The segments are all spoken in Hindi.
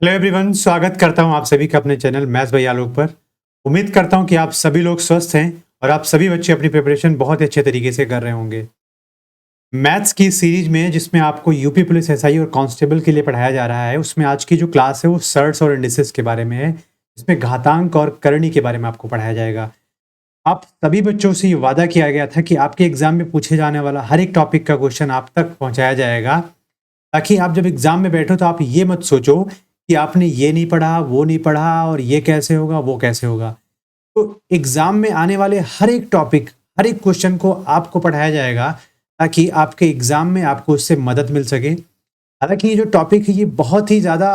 हेलो एवरीवन, स्वागत करता हूं आप सभी का अपने चैनल मैथ्स बाय आलोक पर। उम्मीद करता हूं कि आप सभी लोग स्वस्थ हैं और आप सभी बच्चे अपनी प्रिपरेशन बहुत ही अच्छे तरीके से कर रहे होंगे। मैथ्स की सीरीज में जिसमें आपको यूपी पुलिस एसआई और कांस्टेबल के लिए पढ़ाया जा रहा है, उसमें आज की जो क्लास है वो सर्ट्स और इंडिसेस के बारे में है। इसमें घातांक और करणी के बारे में आपको पढ़ाया जाएगा। आप सभी बच्चों से ये वादा किया गया था कि आपके एग्जाम में पूछे जाने वाला हर एक टॉपिक का क्वेश्चन आप तक पहुंचाया जाएगा, ताकि आप जब एग्जाम में बैठो तो आप ये मत सोचो कि आपने ये नहीं पढ़ा, वो नहीं पढ़ा और ये कैसे होगा, वो कैसे होगा। तो एग्जाम में आने वाले हर एक टॉपिक, हर एक क्वेश्चन को आपको पढ़ाया जाएगा, ताकि आपके एग्जाम में आपको उससे मदद मिल सके। हालांकि ये जो टॉपिक है ये बहुत ही ज़्यादा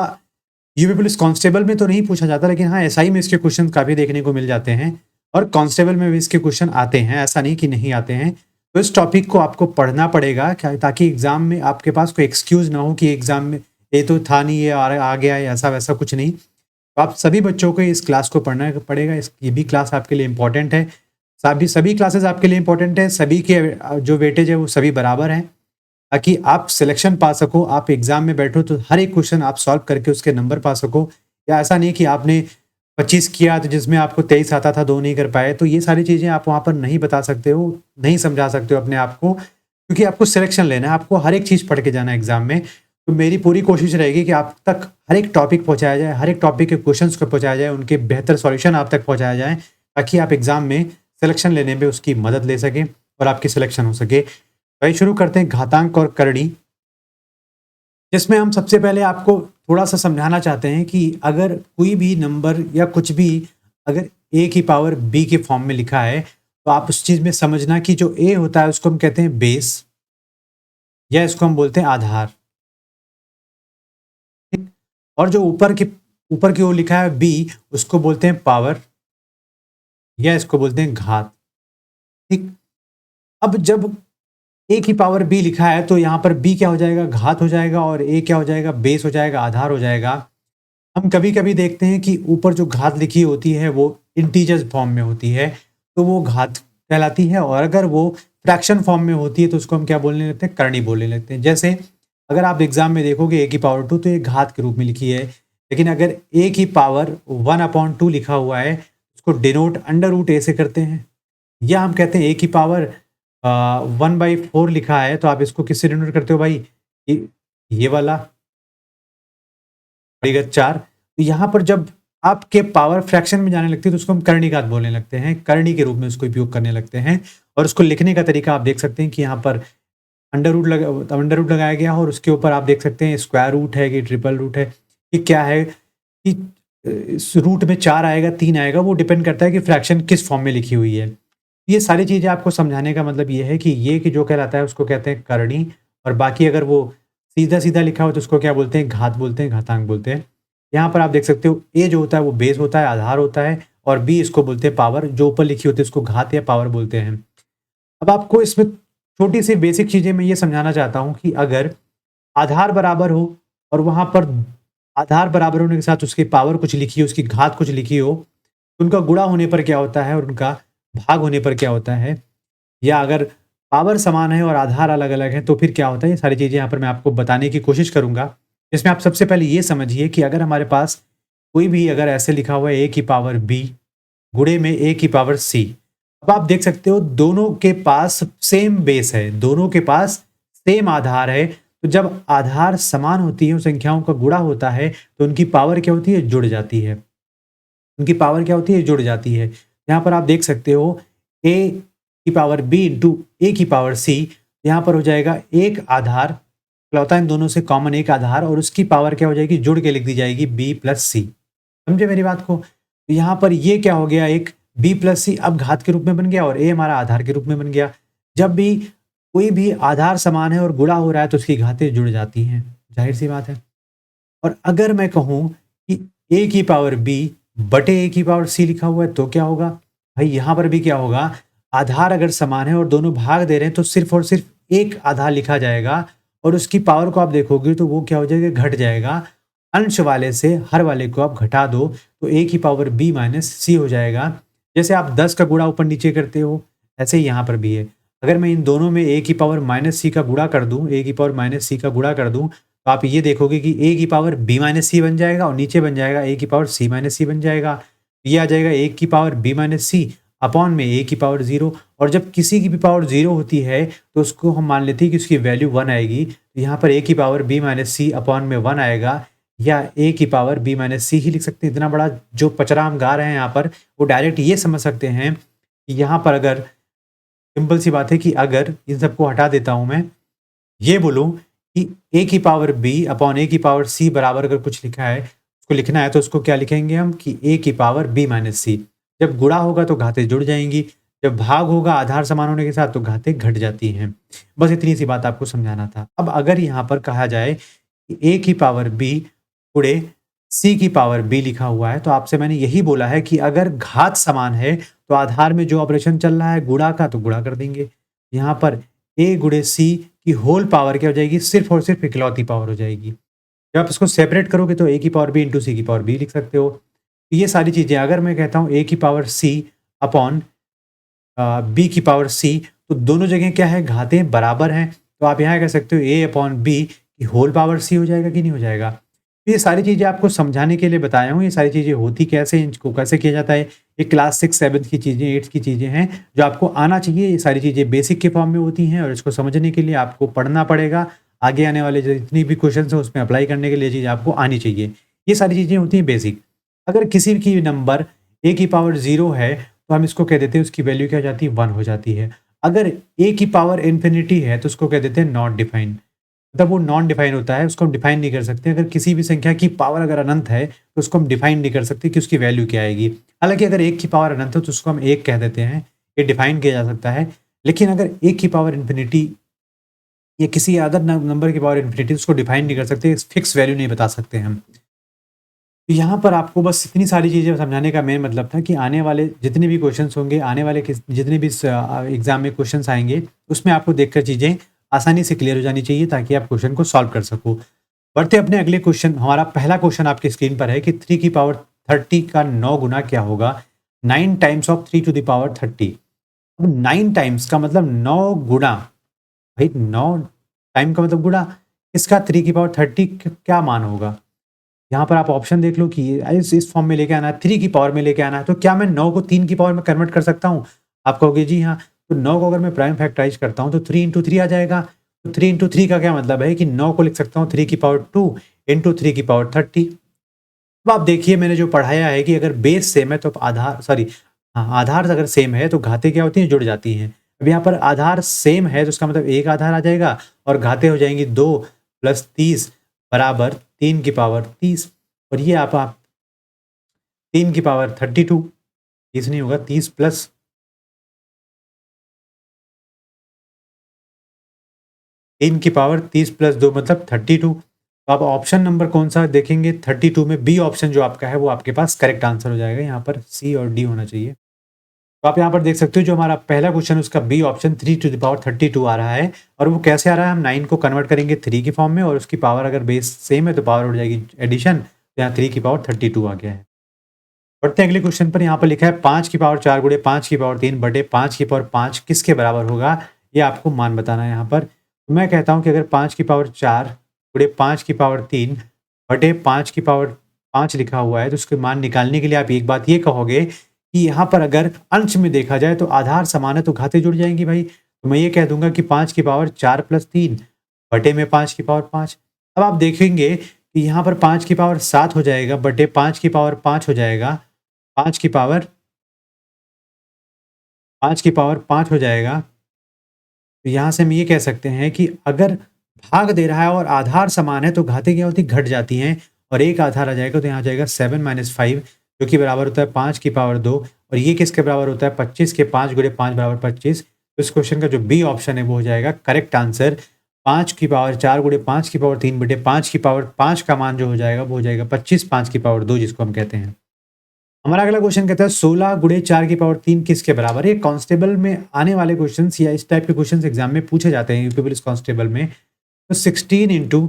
यूपी पुलिस कांस्टेबल में तो नहीं पूछा जाता, लेकिन हाँ एसआई में इसके क्वेश्चन काफ़ी देखने को मिल जाते हैं और कांस्टेबल में भी इसके क्वेश्चन आते हैं, ऐसा नहीं कि नहीं आते हैं। तो इस टॉपिक को आपको पढ़ना पड़ेगा ताकि एग्जाम में आपके पास कोई एक्सक्यूज ना हो कि एग्जाम में ये तो था नहीं, ये आ गया, ऐसा वैसा कुछ नहीं। तो आप सभी बच्चों को इस क्लास को पढ़ना पड़ेगा। ये भी क्लास आपके लिए इंपॉर्टेंट है। सभी क्लासेस आपके लिए इंपॉर्टेंट है। सभी के जो वेटेज है वो सभी बराबर हैं, ताकि आप सिलेक्शन पा सको। आप एग्जाम में बैठो तो हर एक क्वेश्चन आप सॉल्व करके उसके नंबर पा सको। या ऐसा नहीं कि आपने 25 किया तो जिसमें आपको 23 आता था, 2 नहीं कर पाए। तो ये सारी चीज़ें आप वहाँ पर नहीं बता सकते हो, नहीं समझा सकते हो अपने आप को, क्योंकि आपको सिलेक्शन लेना है, आपको हर एक चीज़ पढ़ के जाना है एग्जाम में। तो मेरी पूरी कोशिश रहेगी कि आप तक हर एक टॉपिक पहुँचाया जाए, हर एक टॉपिक के क्वेश्चंस को पहुँचाया जाए, उनके बेहतर सॉल्यूशन आप तक पहुँचाया जाए, ताकि आप एग्जाम में सिलेक्शन लेने में उसकी मदद ले सकें और आपकी सिलेक्शन हो सके। वही शुरू करते हैं घातांक और करणी, जिसमें हम सबसे पहले आपको थोड़ा सा समझाना चाहते हैं कि अगर कोई भी नंबर या कुछ भी अगर a की पावर b के फॉर्म में लिखा है, तो आप उस चीज़ में समझना कि जो a होता है उसको हम कहते हैं बेस, या इसको हम बोलते हैं आधार। ठीक? और जो ऊपर की ओर लिखा है b, उसको बोलते हैं पावर, या इसको बोलते हैं घात। ठीक? अब जब a की पावर b लिखा है तो यहाँ पर b क्या हो जाएगा, घात हो जाएगा, और a क्या हो जाएगा, बेस हो जाएगा, आधार हो जाएगा। हम कभी कभी देखते हैं कि ऊपर जो घात लिखी होती है वो इंटीजर्स फॉर्म में होती है, तो वो घात कहलाती है, और अगर वो फ्रैक्शन फॉर्म में होती है तो उसको हम क्या बोलने लगते हैं, करणी बोलने लगते हैं। जैसे अगर आप एग्जाम में देखोगे a की पावर 2 तो ये घात के रूप में लिखी है, लेकिन अगर a की पावर 1/2 लिखा हुआ है, उसको डिनोट अंडर रूट a से करते हैं। या हम कहते हैं a की पावर 1/4 लिखा है, तो आप इसको किससे डिनोट करते हो भाई, ये वाला परिगत 4। तो यहाँ पर जब आपके पावर फ्रैक्शन में जाने लगती है तो उसको हम कर्णिघात बोलने लगते हैं, करणी के रूप में उसको उपयोग करने लगते हैं। और उसको लिखने का तरीका आप देख सकते हैं कि यहाँ पर अंडर रूट लगाया गया है, और उसके ऊपर आप देख सकते हैं स्क्वायर रूट है कि ट्रिपल रूट है कि क्या है, कि इस रूट में 4 आएगा, 3 आएगा, वो डिपेंड करता है कि फ्रैक्शन किस फॉर्म में लिखी हुई है। ये सारी चीज़ें आपको समझाने का मतलब ये है कि ये कि जो कहलाता है उसको कहते हैं करणी, और बाकी अगर वो सीधा सीधा लिखा हो तो उसको क्या बोलते हैं, घात बोलते हैं, घातांक बोलते हैं। यहाँ पर आप देख सकते हो ए जो होता है वो बेस होता है, आधार होता है, और बी इसको बोलते हैं पावर, जो ऊपर लिखी होती है उसको घात या पावर बोलते हैं। अब आपको इसमें छोटी सी बेसिक चीज़ें मैं ये समझाना चाहता हूँ कि अगर आधार बराबर हो और वहाँ पर आधार बराबर होने के साथ उसकी पावर कुछ लिखी हो, उसकी घात कुछ लिखी हो, तो उनका गुणा होने पर क्या होता है और उनका भाग होने पर क्या होता है, या अगर पावर समान है और आधार अलग अलग है तो फिर क्या होता है, ये सारी चीज़ें यहाँ पर मैं आपको बताने की कोशिश करूँगा। इसमें आप सबसे पहले ये समझिए कि अगर हमारे पास कोई भी अगर ऐसे लिखा हुआ है a की पावर b गुणे में a की पावर c, अब आप देख सकते हो दोनों के पास सेम बेस है, दोनों के पास सेम आधार है। तो जब आधार समान होती है, संख्याओं का गुणा होता है, तो उनकी पावर क्या होती है, जुड़ जाती है। उनकी पावर क्या होती है, जुड़ जाती है। यहाँ पर आप देख सकते हो a की पावर b इंटू ए की पावर c, यहाँ पर हो जाएगा एक आधार, इकलौता इन दोनों से कॉमन एक आधार, और उसकी पावर क्या हो जाएगी, जुड़ के लिख दी जाएगी b प्लस सी। समझे मेरी बात को? तो यहाँ पर ये क्या हो गया, एक b प्लस सी अब घात के रूप में बन गया और a हमारा आधार के रूप में बन गया। जब भी कोई भी आधार समान है और गुणा हो रहा है तो उसकी घातें जुड़ जाती हैं, जाहिर सी बात है। और अगर मैं कहूँ कि a की पावर b बटे a की पावर c लिखा हुआ है तो क्या होगा भाई, यहाँ पर भी क्या होगा, आधार अगर समान है और दोनों भाग दे रहे हैं तो सिर्फ और सिर्फ एक आधार लिखा जाएगा, और उसकी पावर को आप देखोगे तो वो क्या हो जाएगा, घट जाएगा। अंश वाले से हर वाले को आप घटा दो तो a की पावर b माइनस सी हो जाएगा। जैसे आप 10 का गुणा ऊपर नीचे करते हो, ऐसे ही यहाँ पर भी है। अगर मैं इन दोनों में a की पावर माइनस सी का गुणा कर दूं, a की पावर माइनस सी का गुणा कर दूं, तो आप ये देखोगे कि a की पावर b माइनस सी बन जाएगा और नीचे बन जाएगा a की पावर c माइनस सी बन जाएगा। ये आ जाएगा a की पावर b माइनस सी अपॉन में a की पावर 0, और जब किसी की भी पावर 0 होती है तो उसको हम मान लेते हैं कि उसकी वैल्यू 1 आएगी। तो यहाँ पर a की पावर b माइनस सी अपॉन में 1 आएगा, या a की पावर b माइनस सी ही लिख सकते हैं। इतना बड़ा जो पचरा हम गा रहे हैं यहाँ पर, वो डायरेक्ट ये समझ सकते हैं कि यहाँ पर अगर सिंपल सी बात है कि अगर इन सबको हटा देता हूँ मैं, ये बोलूँ कि a की पावर b अपॉन a की पावर c बराबर अगर कुछ लिखा है, उसको लिखना है तो उसको क्या लिखेंगे हम कि a की पावर b माइनस सी। जब गुणा होगा तो घातें जुड़ जाएंगी, जब भाग होगा आधार समान होने के साथ तो घातें घट जाती हैं। बस इतनी सी बात आपको समझाना था। अब अगर यहाँ पर कहा जाए कि a की पावर b गुणे c की पावर b लिखा हुआ है, तो आपसे मैंने यही बोला है कि अगर घात समान है तो आधार में जो ऑपरेशन चल रहा है गुणा का, तो गुणा कर देंगे। यहाँ पर a गुणे c की होल पावर क्या हो जाएगी, सिर्फ और सिर्फ इकलौती पावर हो जाएगी। जब आप इसको सेपरेट करोगे तो a की पावर b इंटू सी की पावर b लिख सकते हो। ये सारी चीज़ें अगर मैं कहता हूँ a की पावर c अपॉन b की पावर c, तो दोनों जगह क्या है, घातें बराबर हैं। तो आप यहाँ कह सकते हो a अपॉन b की होल पावर c हो जाएगा कि नहीं हो जाएगा। तो ये सारी चीज़ें आपको समझाने के लिए बताया हूँ। ये सारी चीज़ें होती कैसे, इनको कैसे किया जाता है, ये क्लास 6 7 की चीज़ें, 8 की चीज़ें हैं जो आपको आना चाहिए। ये सारी चीज़ें बेसिक के फॉर्म में होती हैं और इसको समझने के लिए आपको पढ़ना पड़ेगा। आगे आने वाले जितनी भी क्वेश्चन हैं उसमें अप्लाई करने के लिए चीज़ आपको आनी चाहिए। ये सारी चीज़ें होती हैं बेसिक। अगर किसी की नंबर a की पावर 0 है तो हम इसको कह देते हैं उसकी वैल्यू क्या हो जाती है, 1 हो जाती है। अगर a की पावर इन्फिनिटी है तो उसको कह देते हैं नॉट डिफाइंड, मतलब वो नॉन डिफाइन होता है, उसको हम डिफाइन नहीं कर सकते। अगर किसी भी संख्या की पावर अगर अनंत है तो उसको हम डिफाइन नहीं कर सकते कि उसकी वैल्यू क्या आएगी। हालांकि अगर एक की पावर अनंत है तो उसको हम एक कह देते हैं, ये डिफाइन किया जा सकता है। लेकिन अगर एक की पावर इन्फिनिटी या किसी अदर नंबर की पावर इन्फिनिटी, उसको डिफाइन नहीं कर सकते, फिक्स वैल्यू नहीं बता सकते हम। तो यहाँ पर आपको बस इतनी सारी चीज़ें समझाने का मेन मतलब था कि आने वाले जितने भी क्वेश्चंस होंगे, आने वाले जितने भी एग्जाम में क्वेश्चंस आएंगे, उसमें आपको देखकर चीज़ें आसानी से क्लियर हो जानी चाहिए ताकि आप क्वेश्चन को सॉल्व कर सको। बढ़ते अपने अगले क्वेश्चन। हमारा पहला क्वेश्चन आपकी स्क्रीन पर है कि 3 की पावर 30 का 9 गुना क्या होगा, 9 times of 3 to the power 30। अब 9 टाइम्स का मतलब 9 गुना, भाई 9 टाइम का मतलब गुना, इसका 3 की पावर 30 क्या मान होगा। यहाँ पर आप ऑप्शन देख लो कि इस फॉर्म में लेके आना है, 3 की पावर में लेके आना है। तो क्या मैं 9 को 3 की पावर में कन्वर्ट कर सकता हूँ? आप कहोगे जी हाँ। तो 9 को अगर मैं प्राइम फैक्टराइज करता हूँ तो 3 इंटू 3 आ जाएगा। तो 3 इंटू 3 का क्या मतलब है कि 9 को लिख सकता हूँ 3 की पावर 2 इंटू 3 की पावर 30। अब आप देखिए मैंने जो पढ़ाया है कि अगर बेस सेम है तो आधार अगर सेम है तो घातें क्या होती हैं, जुड़ जाती हैं। अब यहाँ पर आधार सेम है तो उसका मतलब एक आधार आ जाएगा और घातें हो जाएंगी 2 प्लस 30 बराबर 3 की पावर 30। और ये आप 3 की पावर 32, 30 नहीं होगा, 30 प्लस 3 की पावर 30 प्लस 2 मतलब 32। तो आप ऑप्शन नंबर कौन सा देखेंगे, 32 में बी ऑप्शन जो आपका है वो आपके पास करेक्ट आंसर हो जाएगा। यहाँ पर सी और डी होना चाहिए। तो आप यहाँ पर देख सकते हो जो हमारा पहला क्वेश्चन उसका b option 3 to the power 32 आ रहा है। और वो कैसे आ रहा है, हम 9 को कन्वर्ट करेंगे 3 की फॉर्म में और उसकी पावर अगर बेस सेम है तो पावर हो जाएगी एडिशन। तो यहाँ 3 की पावर 32 आ गया है। बढ़ते हैं अगले क्वेश्चन पर। यहाँ पर लिखा है 5 की पावर 4 गुणे 5 की पावर 3 बटे 5 की पावर 5 किसके बराबर होगा, ये आपको मान बताना है। यहाँ पर तो मैं कहता हूँ कि अगर 5 की पावर 4 गुणे 5 की पावर 3 बटे 5 की पावर 5 लिखा हुआ है तो उसके मान निकालने के लिए आप एक बात ये कहोगे कि यहाँ पर अगर अंश में देखा जाए तो आधार समान है तो घातें जुड़ जाएंगी भाई। तो मैं ये कह दूंगा कि 5 की पावर 4 प्लस 3 बटे में 5 की पावर 5। अब आप देखेंगे कि यहाँ पर 5 की पावर 7 हो जाएगा बटे 5 की पावर 5 हो जाएगा, 5 की पावर 5 हो जाएगा। तो यहाँ से हम ये कह सकते हैं कि अगर भाग दे रहा है और आधार समान है तो घातें क्या होती, घट जाती हैं। और एक आधार आ जाएगा तो यहाँ आ जाएगा 7 माइनस 5 जो कि बराबर होता है 5 की पावर 2। और ये किसके बराबर होता है, 25 के 5 गुणे 5 बराबर 25। तो इस क्वेश्चन का जो बी ऑप्शन है वो हो जाएगा करेक्ट आंसर। 5 की पावर 4 गुणे 5 की पावर 3 बटे 5 की पावर 5 का मान जो हो जाएगा वो हो जाएगा 25, 5 की पावर 2 जिसको हम कहते हैं। हमारा अगला क्वेश्चन कहता है 16 गुणे 4 की पावर 3 किसके बराबर है। कांस्टेबल में आने वाले क्वेश्चंस या इस टाइप के क्वेश्चंस एग्जाम में पूछे जाते हैं यूपी पुलिस कांस्टेबल में। तो 16 into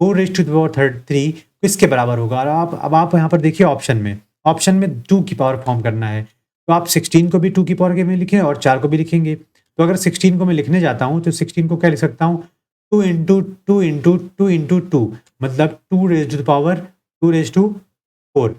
4 raise to the power 3 किसके बराबर होगा। और अब आप यहाँ पर देखिए ऑप्शन में 2 की पावर फॉर्म करना है तो आप 16 को भी 2 की पावर के में लिखें और 4 को भी लिखेंगे। तो अगर 16 को मैं लिखने जाता हूँ तो 16 को क्या लिख सकता हूँ, 2 इंटू 2 इंटू 2 इंटू 2 मतलब 2 raise to the power 2 raise to 4,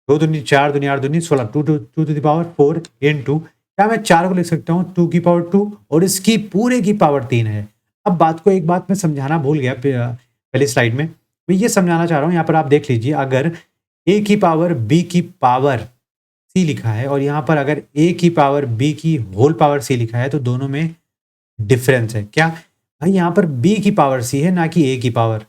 2 दूनी 4 दूनी 8 दूनी 16, 2 to 2 to the power 4 into, क्या मैं 4 को लिख सकता हूँ 2 की पावर 2 और इसकी पूरे की पावर 3 है। अब बात को एक बात मैं समझाना भूल गया पहली स्लाइड में, मैं ये समझाना चाह रहा हूँ, यहाँ पर आप देख लीजिए, अगर a की पावर b की पावर c लिखा है और यहाँ पर अगर a की पावर b की होल पावर c लिखा है तो दोनों में डिफरेंस है। क्या भाई, यहाँ पर b की पावर c है ना कि a की पावर,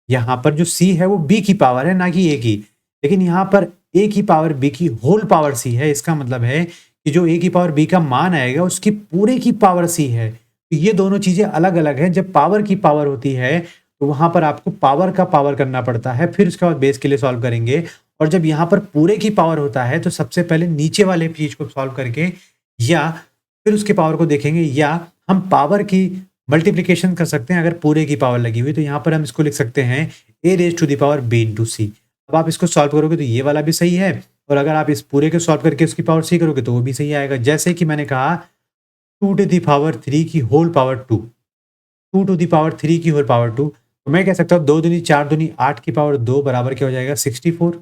यहाँ पर जो c है वो b की पावर है ना कि a की, लेकिन यहाँ पर a की पावर b की होल पावर c है। इसका मतलब है कि जो a की पावर b का मान आएगा उसकी पूरे की पावर c है। तो ये दोनों चीजें अलग अलग हैं। जब पावर की पावर होती है तो वहां पर आपको पावर का पावर करना पड़ता है, फिर उसके बाद बेस के लिए सॉल्व करेंगे। और जब यहाँ पर पूरे की पावर होता है तो सबसे पहले नीचे वाले चीज को सॉल्व करके या फिर उसके पावर को देखेंगे, या हम पावर की मल्टीप्लीकेशन कर सकते हैं अगर पूरे की पावर लगी हुई। तो यहाँ पर हम इसको लिख सकते हैं a raise to the power b into C. अब आप इसको सॉल्व करोगे तो ये वाला भी सही है, और अगर आप इस पूरे को सॉल्व करके उसकी पावर c करोगे तो वो भी सही आएगा। जैसे कि मैंने कहा 2 टू द पावर 3 की whole power 2, 2 to the power 3 की होल पावर 2, तो मैं कह सकता हूँ 2 दूनी 4 दूनी 8 की पावर 2 बराबर क्या हो जाएगा 64।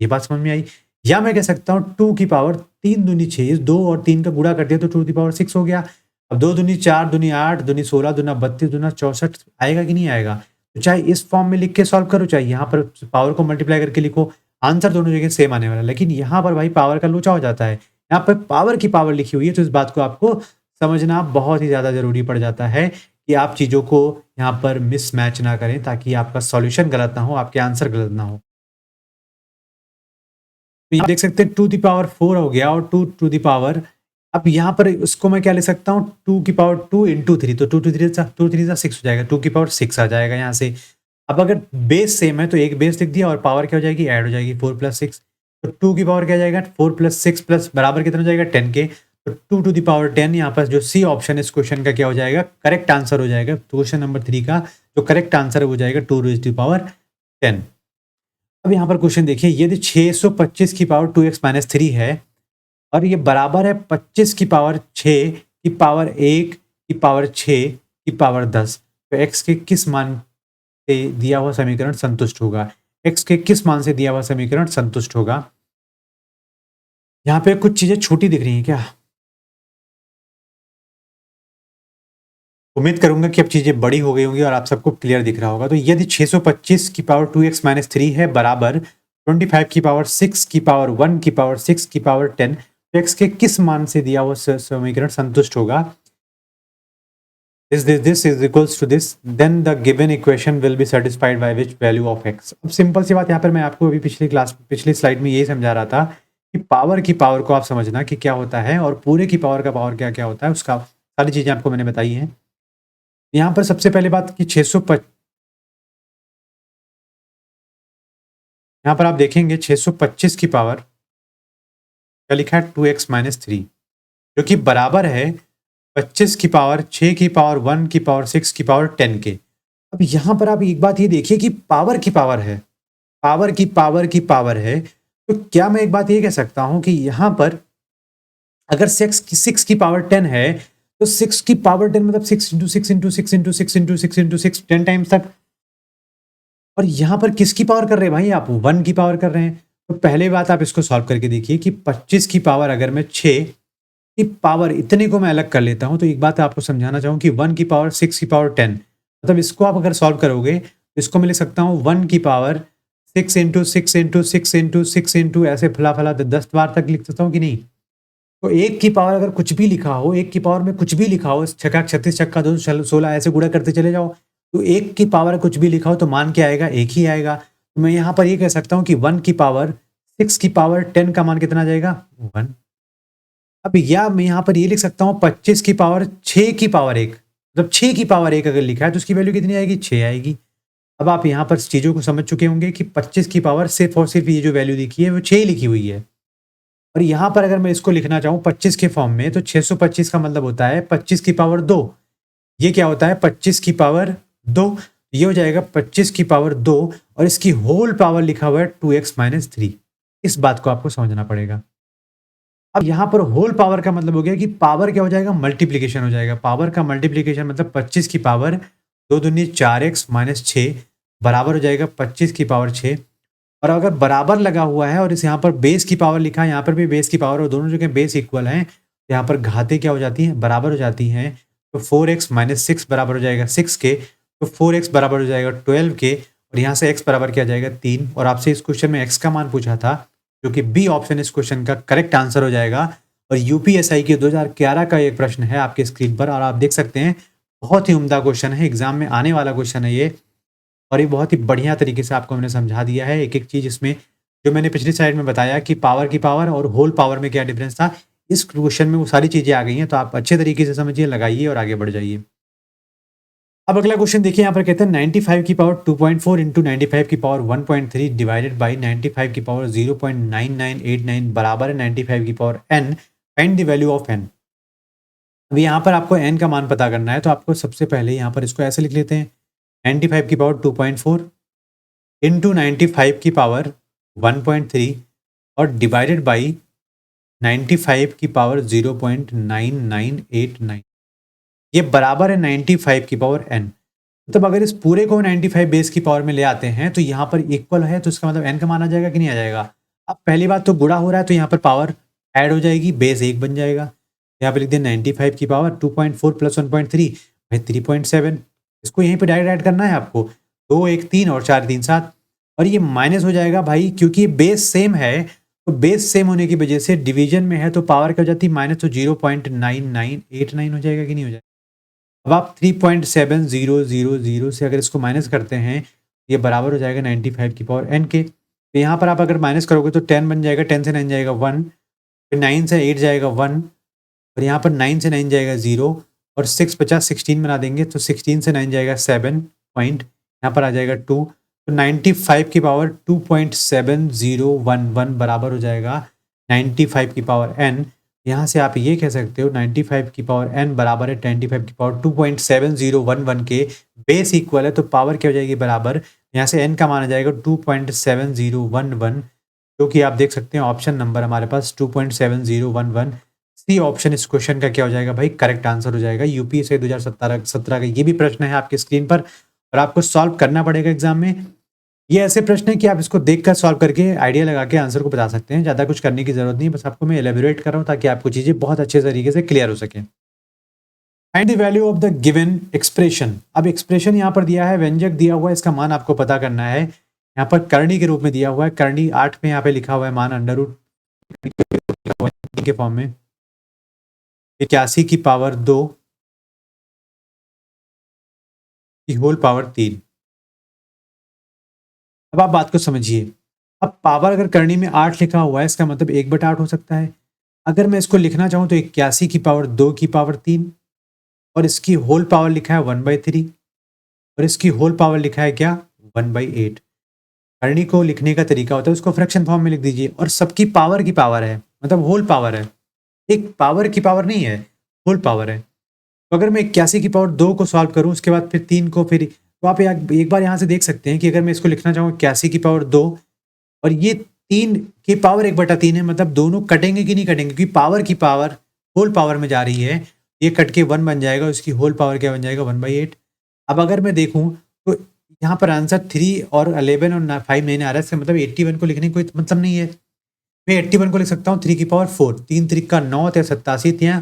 ये बात समझ में आई। या मैं कह सकता हूँ 2 की पावर 3 दूनी 6, इस 2 और 3 का गुणा कर दिया तो 2 टू द पावर 6 हो गया। अब 2 दूनी 4 दूनी 8 दूनी 16 दूना 32 दूना 64 आएगा कि नहीं आएगा। तो चाहे इस फॉर्म में लिख के सॉल्व करो, चाहे यहाँ पर पावर को मल्टीप्लाई करके लिखो, आंसर दोनों जगह सेम आने वाला है। लेकिन यहाँ पर भाई पावर का लोचा हो जाता है, यहाँ पर पावर की पावर लिखी हुई है, तो इस बात को आपको समझना बहुत ही ज़्यादा ज़रूरी पड़ जाता है कि आप चीज़ों को यहाँ पर मिसमैच ना करें, ताकि आपका सॉल्यूशन गलत ना हो, आपके आंसर गलत ना हो। तो आप देख सकते हैं 2 की पावर 4 हो गया और 2 टू दी पावर, अब यहाँ पर उसको मैं क्या ले सकता हूँ 2 की पावर 2 इंटू 3, तो 2 टू 3 2 3 6 हो जाएगा, 2 की पावर 6 आ जाएगा यहाँ से। अब अगर बेस सेम है तो एक बेस लिख दिया और पावर क्या हो जाएगी, ऐड हो जाएगी 4 प्लस 6, तो 2 की पावर क्या हो जाएगा 4 प्लस 6 प्लस बराबर कितना हो जाएगा 10 के, तो 2 टू दी पावर 10। यहाँ पर जो सी ऑप्शन इस क्वेश्चन का क्या हो जाएगा, करेक्ट आंसर हो जाएगा। क्वेश्चन नंबर 3 का जो करेक्ट आंसर है वो जाएगा 2 टू दी पावर 10। अब यहाँ पर क्वेश्चन देखिए, यदि 625 की पावर 2x माइनस 3 है और ये बराबर है 25 की पावर 6 की पावर 1 की पावर 6 की पावर 10, तो x के किस मान से दिया हुआ समीकरण संतुष्ट होगा। x के किस मान से दिया हुआ समीकरण संतुष्ट होगा। यहाँ पे कुछ चीजें छोटी दिख रही हैं क्या, उम्मीद करूंगा कि अब चीजें बड़ी हो गई होंगी और आप सबको क्लियर दिख रहा होगा। तो यदि 625 की पावर 2x माइनस 3 है बराबर 25 की पावर 6 की पावर 1 की पावर 6 की पावर 10, तो x के किस मान से दिया हुआ समीकरण संतुष्ट होगा। this is equals to this, then the given equation will be satisfied by which value of x। अब सिंपल सी बात, यहाँ पर मैं आपको अभी पिछली स्लाइड में यही समझा रहा था कि पावर की पावर को आप समझना कि क्या होता है और पूरे की पावर का पावर क्या क्या होता है, उसका सारी चीजें आपको मैंने बताई हैं। यहाँ पर सबसे पहले बात कि 625, यहाँ पर आप देखेंगे 625 की पावर क्या लिखा है 2x माइनस 3, जो कि बराबर है 25 की पावर 6 की पावर 1 की पावर 6 की पावर 10 के। अब यहाँ पर आप एक बात ये देखिए कि पावर की पावर है, पावर की पावर की पावर है, तो क्या मैं एक बात ये कह सकता हूँ कि यहाँ पर अगर 6 की पावर 10 है तो 6 की पावर 10 मतलब 6 into 6 into 6 into 6 into 6 into 6 10 times तक। और यहाँ पर किसकी पावर कर रहे हैं भाई, आप 1 की पावर कर रहे हैं। तो पहले बात आप इसको सॉल्व करके देखिए कि 25 की पावर अगर मैं 6 की पावर इतने को मैं अलग कर लेता हूं, तो एक बात आपको समझाना चाहूँ कि 1 की पावर 6 की पावर 10, मतलब इसको आप अगर सॉल्व करोगे तो इसको मैं लिख सकता हूँ 1 की power 6 into 6 into 6 into 6 into ऐसे फला फला 10 बार तक लिख सकता हूँ कि नहीं। तो 1 की पावर अगर कुछ भी लिखा हो, 1 की पावर में कुछ भी लिखा हो, छक्का 36 छक्का 2 16 ऐसे गुणा करते चले जाओ, तो 1 की पावर कुछ भी लिखा हो तो मान क्या आएगा, 1 ही आएगा। तो मैं यहाँ पर ये कह सकता हूँ कि 1 की पावर 6 की पावर 10 का मान कितना आ जाएगा 1। अब या मैं यहाँ पर ये लिख सकता हूँ 25 की पावर 6 की पावर 1, मतलब 6 की पावर 1 अगर लिखा है तो उसकी वैल्यू कितनी आएगी, 6 आएगी। अब आप यहाँ पर चीज़ों को समझ चुके होंगे कि 25 की पावर सिर्फ और सिर्फ ये जो वैल्यू लिखी है वो 6 लिखी हुई है। और यहाँ पर अगर मैं इसको लिखना चाहूँ 25 के फॉर्म में, तो 625 का मतलब होता है 25 की पावर 2। ये क्या होता है 25 की पावर 2, ये हो जाएगा 25 की पावर 2 और इसकी होल पावर लिखा हुआ है 2x माइनस 3। इस बात को आपको समझना पड़ेगा। अब यहाँ पर होल पावर का मतलब हो गया कि पावर क्या हो जाएगा, मल्टीप्लीकेशन हो जाएगा। पावर का मल्टीप्लीकेशन मतलब 25 की पावर 2 दूनी 4x माइनस 6 बराबर हो जाएगा 25 की पावर 6। और अगर बराबर लगा हुआ है और इस यहाँ पर बेस की पावर लिखा है, यहाँ पर भी बेस की पावर और दोनों जगह बेस इक्वल हैं, तो यहाँ पर घातें क्या हो जाती हैं, बराबर हो जाती हैं। तो 4x माइनस 6 बराबर हो जाएगा 6 के, तो 4x बराबर हो जाएगा 12 के, और यहाँ से x बराबर क्या आ जाएगा 3। और आपसे इस क्वेश्चन में x का मान पूछा था, जो कि बी ऑप्शन इस क्वेश्चन का करेक्ट आंसर हो जाएगा। और यूपीएसआई के 2011 का एक प्रश्न है आपके स्क्रीन पर, और आप देख सकते हैं बहुत ही उम्दा क्वेश्चन है, एग्जाम में आने वाला क्वेश्चन है ये, और ये बहुत ही बढ़िया तरीके से आपको मैंने समझा दिया है एक-एक चीज़ इसमें। जो मैंने पिछली स्लाइड में बताया कि पावर की पावर और होल पावर में क्या डिफरेंस था, इस क्वेश्चन में वो सारी चीज़ें आ गई हैं, तो आप अच्छे तरीके से समझिए, लगाइए और आगे बढ़ जाइए। अब अगला क्वेश्चन देखिए, यहाँ पर कहते हैं 95 की पावर 2.4 इंटू 95 की पावर 1.3 डिवाइडेड बाई 95 की पावर 0.9989 बराबर है 95 की power n, find the value of n। अब यहाँ पर आपको n का मान पता करना है, तो आपको सबसे पहले यहाँ पर इसको ऐसे लिख लेते हैं, 95 की पावर 2.4 इंटू 95 की पावर 1.3 और डिवाइडेड बाई 95 की पावर 0.9989, ये बराबर है 95 की पावर n। मतलब अगर इस पूरे को 95 बेस की पावर में ले आते हैं, तो यहाँ पर इक्वल है, तो इसका मतलब n का मान आ जाएगा कि नहीं आ जाएगा। अब पहली बात तो गुणा हो रहा है, तो यहाँ पर पावर ऐड हो जाएगी, बेस 1 बन जाएगा। यहाँ पर लिख दें 95 की पावर 2.4 प्लस 1.3 भाई 3.7, इसको यहीं पे डायरेक्ट ऐड करना है आपको, 2 1 3 और 4 3 7, और ये माइनस हो जाएगा भाई, क्योंकि ये बेस सेम है, तो बेस सेम होने की वजह से डिवीजन में है, तो पावर क्या हो जाती है माइनस, तो 0.9989 हो जाएगा कि नहीं हो जाएगा। अब आप 3.7000 से अगर इसको माइनस करते हैं, ये बराबर हो जाएगा 95 की पावर n के। तो यहाँ पर आप अगर माइनस करोगे तो 10 बन जाएगा, 10 से 9 जाएगा 1, फिर 9 से 8 जाएगा 1, और यहाँ पर 9 से 9 जाएगा 0, और 6 50 16 बना देंगे, तो 16 से 9 जाएगा 7 पॉइंट, यहाँ पर आ जाएगा 2, तो 95 की पावर 2.7011 बराबर हो जाएगा 95 की पावर n। यहाँ से आप ये कह सकते हो 95 की पावर n बराबर है 95 की पावर 2.7011 के, बेस इक्वल है, तो पावर क्या हो जाएगी बराबर, यहाँ से n का मान आ जाएगा 2.7011, जो कि आप देख सकते हैं ऑप्शन नंबर हमारे पास 2.7011, सी ऑप्शन इस क्वेश्चन का क्या हो जाएगा भाई, करेक्ट आंसर हो जाएगा। यूपीएससी 2017 का ये भी प्रश्न है आपकी स्क्रीन पर, और आपको सॉल्व करना पड़ेगा एग्जाम में। ये ऐसे प्रश्न है कि आप इसको देखकर सॉल्व करके आइडिया लगा के आंसर को बता सकते हैं, ज़्यादा कुछ करने की जरूरत नहीं, बस आपको मैं एलेबोरेट कर रहा हूँ ताकि आपको चीज़ें बहुत अच्छे तरीके से क्लियर हो सके। Find the value of the given expression. अब एक्सप्रेशन यहाँ पर दिया है, व्यंजक दिया हुआ है, इसका मान आपको पता करना है। यहाँ पर करणी के रूप में दिया हुआ है, करणी 8 में यहाँ पे लिखा हुआ है मान अंडर रूट के फॉर्म में 81 की पावर 2 की होल पावर 3। अब आप बात को समझिए, अब पावर अगर करनी में 8 लिखा हुआ है, इसका मतलब 1/8 हो सकता है। अगर मैं इसको लिखना चाहूँ तो 81 की पावर 2 की पावर 3, और इसकी होल पावर लिखा है 1/3, और इसकी होल पावर लिखा है क्या 1/8। करनी को लिखने का तरीका होता है, उसको फ्रैक्शन फॉर्म में लिख दीजिए, और सबकी पावर की पावर है, मतलब होल पावर है, एक पावर की पावर नहीं है, होल पावर है। तो अगर मैं 81 की पावर 2 को सॉल्व करूँ, उसके बाद फिर 3 को, फिर तो आप एक बार यहाँ से देख सकते हैं कि अगर मैं इसको लिखना चाहूँ 81 की पावर 2 और ये 3 की पावर 1/3 है, मतलब दोनों कटेंगे कि नहीं कटेंगे, क्योंकि पावर की पावर होल पावर में जा रही है, ये कट के 1 बन जाएगा, उसकी होल पावर क्या बन जाएगा 1/8। अब अगर मैं देखूँ तो यहाँ पर आंसर 3 और 11 और 5 नहीं आ रहा है, इसका मतलब 81 को लिखने का कोई मतलब नहीं है। मैं 81 को लिख सकता हूँ 3 की पावर 4, 3 3 का 9 थे 87 थे,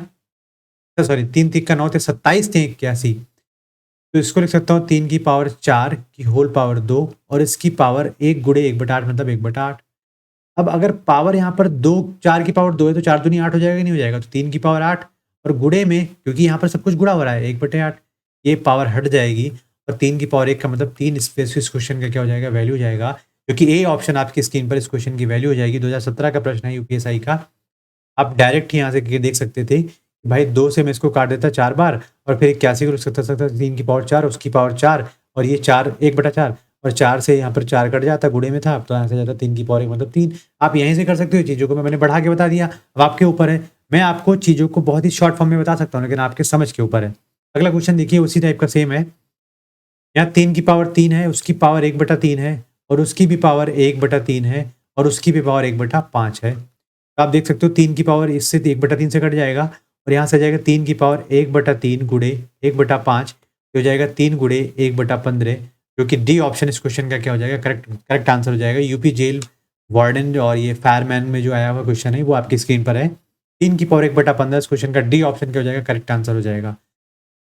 सॉरी 3 3 का 9 थे 27 थे 81, तो इसको लिख सकता हूँ 3 की पावर 4 की होल पावर 2, और इसकी पावर 1 गुणे 1/8 मतलब 1/8। अब अगर पावर यहाँ पर 2 4 की पावर 2 है, तो 4 दूनी 8 हो जाएगा नहीं हो जाएगा, तो 3 की पावर 8, और गुणे में क्योंकि यहाँ पर सब कुछ गुणा हो रहा है 1/8, ये पावर हट जाएगी, और 3 की पावर 1 का मतलब 3 स्पेस इस क्वेश्चन का क्या हो जाएगा, वैल्यू हो जाएगा, क्योंकि ए ऑप्शन आपकी स्क्रीन पर इस क्वेश्चन की वैल्यू हो जाएगी। 2017 का प्रश्न है यूपीएसआई का। आप डायरेक्ट यहाँ से देख सकते थे भाई 2 से मैं इसको काट देता 4 बार, और फिर 81 को लिख सकता 3 की पावर 4, उसकी पावर 4, और ये 4 1/4, और 4 से यहाँ पर 4 कट जाता, गुणे में था, अब तो यहाँ से जाता 3 की पावर 1 मतलब 3। आप यहीं से कर सकते हो, चीज़ों को मैंने बढ़ा के बता दिया, अब आपके ऊपर है। मैं आपको चीज़ों को बहुत ही शॉर्ट फॉर्म में बता सकता हूँ, लेकिन आपके समझ के ऊपर है। अगला क्वेश्चन देखिए, उसी टाइप का सेम है। यहाँ 3 की पावर 3 है, उसकी पावर 1/3 है, और उसकी भी पावर 1/3 है, और उसकी भी पावर 1/5 है। तो आप देख सकते हो 3 की पावर इससे 1/3 से कट जाएगा, और यहाँ से आ जाएगा 3 की पावर 1/3 गुणे 1/5, हो जाएगा 3 × 1/15, जो कि डी ऑप्शन इस क्वेश्चन का क्या हो जाएगा, करेक्ट आंसर हो जाएगा। यूपी जेल वार्डन और ये फायरमैन में जो आया हुआ क्वेश्चन है वो आपकी स्क्रीन पर है। 3 की पावर 1/15 इस क्वेश्चन का डी ऑप्शन क्या हो जाएगा, करेक्ट आंसर हो जाएगा।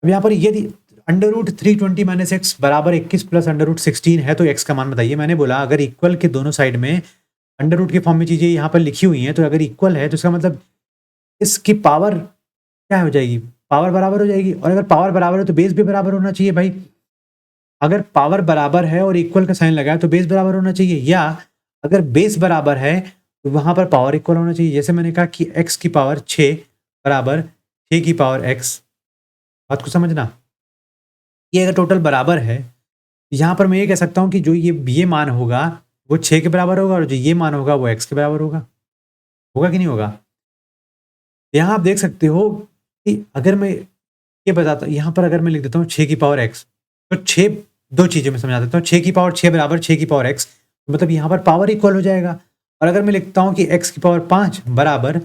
अब यहाँ पर यदि √320 - x बराबर 21 प्लस √16 है तो x का मान बताइए। मैंने बोला अगर इक्वल के दोनों साइड में अंडर रूट के फॉर्म में चीजें यहाँ पर लिखी हुई हैं, तो अगर इक्वल है तो इसका मतलब इसकी पावर क्या हो जाएगी, पावर बराबर हो जाएगी। और अगर पावर बराबर है तो बेस भी बराबर होना चाहिए भाई। अगर पावर बराबर है और इक्वल का साइन लगा है तो बेस बराबर होना चाहिए, या अगर बेस बराबर है तो वहां पर पावर इक्वल होना चाहिए। जैसे मैंने कहा कि x की पावर 6 बराबर 6 की पावर x, बात को समझना। ये अगर टोटल बराबर है, यहाँ पर मैं ये कह सकता हूँ कि जो ये मान होगा वो 6 के बराबर होगा और जो ये मान होगा वो x के बराबर होगा। होगा कि नहीं होगा? यहाँ आप देख सकते हो कि अगर मैं ये बताता, यहाँ पर अगर मैं लिख देता हूँ 6 की पावर x, तो 6 दो चीज़ें मैं समझा देता हूँ। 6 की पावर 6 बराबर 6 की पावर x, मतलब यहाँ पर पावर इक्वल हो जाएगा। और अगर मैं लिखता हूँ कि x की पावर 5 बराबर